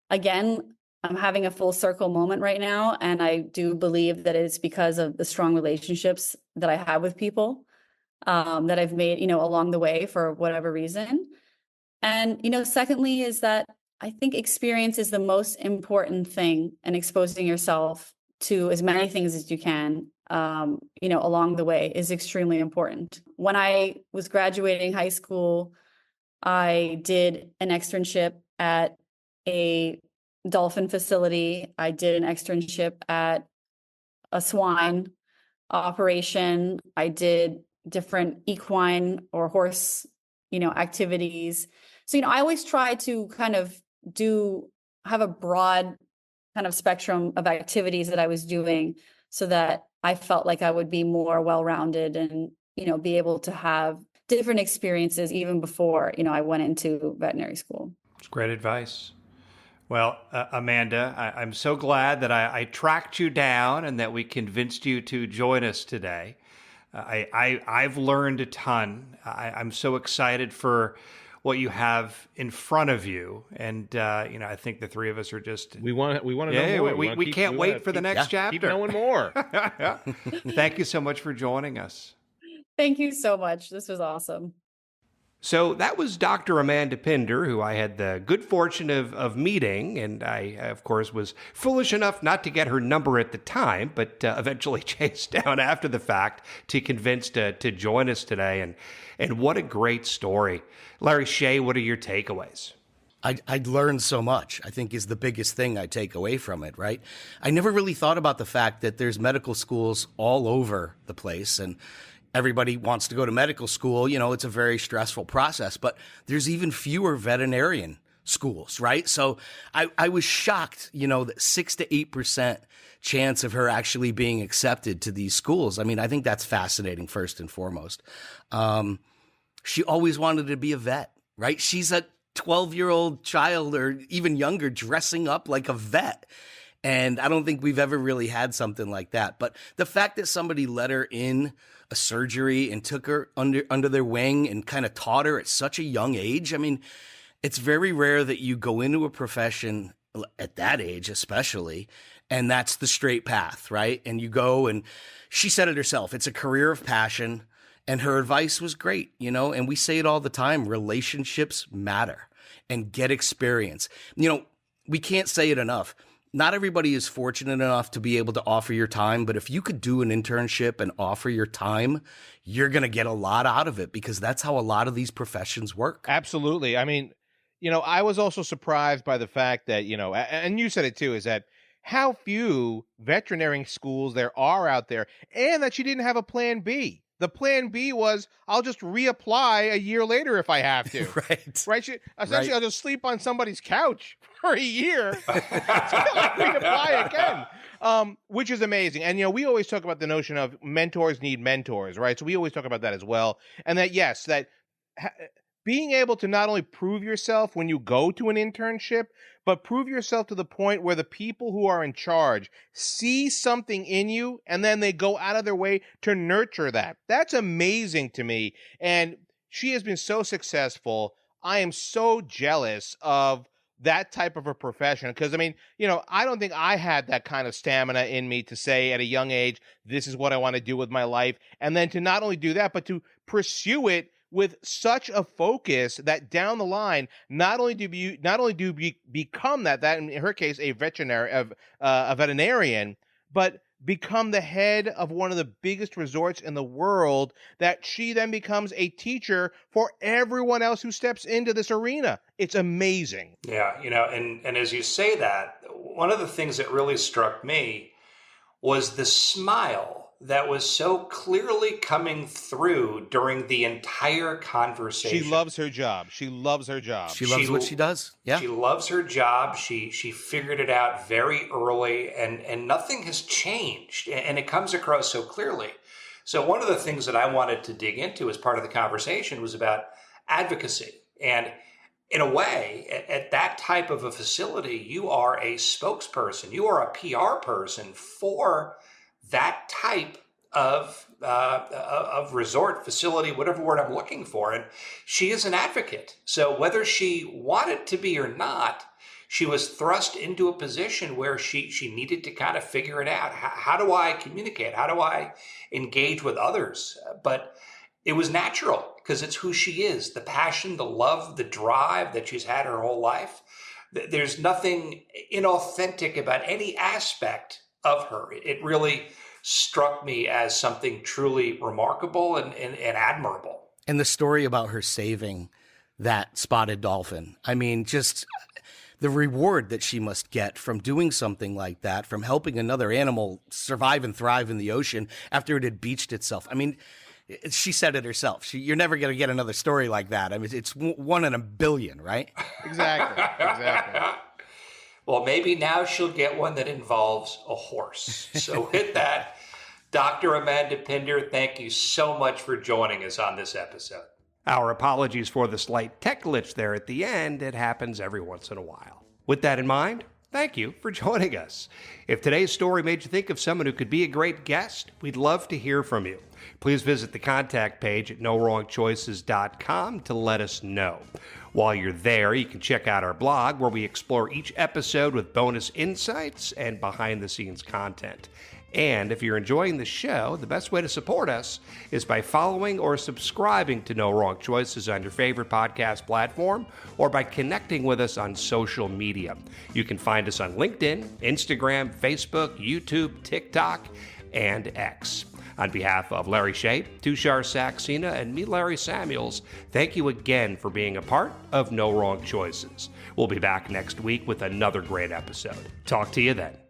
again, I'm having a full circle moment right now. And I do believe that it's because of the strong relationships that I have with people. That I've made, along the way for whatever reason. And, secondly, is that I think experience is the most important thing, and exposing yourself to as many things as you can, along the way is extremely important. When I was graduating high school, I did an externship at a dolphin facility. I did an externship at a swine operation. I did different equine or horse, activities. So, I always try to kind of have a broad kind of spectrum of activities that I was doing so that I felt like I would be more well-rounded and, be able to have different experiences even before, I went into veterinary school. It's great advice. Well, Amanda, I'm so glad that I tracked you down and that we convinced you to join us today. I've learned a ton. I'm so excited for what you have in front of you. And, I think the three of us are just... We want to know more. We can't wait for the next chapter. Keep knowing more. Thank you so much for joining us. Thank you so much. This was awesome. So that was Dr. Amanda Pinder, who I had the good fortune of meeting, and I, of course, was foolish enough not to get her number at the time, but eventually chased down after the fact to convince to join us today. And what a great story. Larry Shea, what are your takeaways? I'd learned so much, I think, is the biggest thing I take away from it, right? I never really thought about the fact that there's medical schools all over the place, and everybody wants to go to medical school. It's a very stressful process, but there's even fewer veterinarian schools, right? So I was shocked, that 6 to 8% chance of her actually being accepted to these schools. I mean, I think that's fascinating, first and foremost. She always wanted to be a vet, right? She's a 12-year-old child or even younger dressing up like a vet. And I don't think we've ever really had something like that. But the fact that somebody let her in a surgery and took her under their wing and kind of taught her at such a young age. I mean, it's very rare that you go into a profession at that age, especially, and that's the straight path, right? And you go, and she said it herself, it's a career of passion. And her advice was great, and we say it all the time, relationships matter and get experience. We can't say it enough. Not everybody is fortunate enough to be able to offer your time, but if you could do an internship and offer your time, you're going to get a lot out of it, because that's how a lot of these professions work. Absolutely. I mean, I was also surprised by the fact that, and you said it too, is that how few veterinary schools there are out there, and that she didn't have a plan B. The plan B was, I'll just reapply a year later if I have to. Right? Essentially, I'll just sleep on somebody's couch for a year until I reapply again, which is amazing. And, we always talk about the notion of mentors need mentors, right? So we always talk about that as well. And that, yes, being able to not only prove yourself when you go to an internship, but prove yourself to the point where the people who are in charge see something in you, and then they go out of their way to nurture that. That's amazing to me. And she has been so successful. I am so jealous of that type of a profession, because, I mean, I don't think I had that kind of stamina in me to say at a young age, this is what I want to do with my life. And then to not only do that, but to pursue it with such a focus that down the line, not only do you become that in her case, a veterinarian, but become the head of one of the biggest resorts in the world, that she then becomes a teacher for everyone else who steps into this arena. It's amazing. Yeah. And as you say that, one of the things that really struck me was the smile that was so clearly coming through during the entire conversation. She loves her job. She loves her job. She loves what she does. Yeah. She loves her job. She figured it out very early, and nothing has changed. And it comes across so clearly. So one of the things that I wanted to dig into as part of the conversation was about advocacy. And in a way, at that type of a facility, you are a spokesperson. You are a PR person for that type of resort facility, whatever word I'm looking for. And she is an advocate. So whether she wanted to be or not, she was thrust into a position where she needed to kind of figure it out. How do I communicate? How do I engage with others? But it was natural, because it's who she is, the passion, the love, the drive that she's had her whole life. There's nothing inauthentic about any aspect of her. It really struck me as something truly remarkable and admirable. And the story about her saving that spotted dolphin, I mean, just the reward that she must get from doing something like that, from helping another animal survive and thrive in the ocean after it had beached itself. I mean, she said it herself. You're never going to get another story like that. I mean, it's 1 in a billion, right? Exactly. Well, maybe now she'll get one that involves a horse. So with that, Dr. Amanda Pinder, thank you so much for joining us on this episode. Our apologies for the slight tech glitch there at the end. It happens every once in a while. With that in mind, Thank you for joining us. If today's story made you think of someone who could be a great guest, we'd love to hear from you. Please visit the contact page at nowrongchoices.com to let us know. While you're there, you can check out our blog where we explore each episode with bonus insights and behind-the-scenes content. And if you're enjoying the show, the best way to support us is by following or subscribing to No Wrong Choices on your favorite podcast platform or by connecting with us on social media. You can find us on LinkedIn, Instagram, Facebook, YouTube, TikTok, and X. On behalf of Larry Shea, Tushar Saxena, and me, Larry Samuels, thank you again for being a part of No Wrong Choices. We'll be back next week with another great episode. Talk to you then.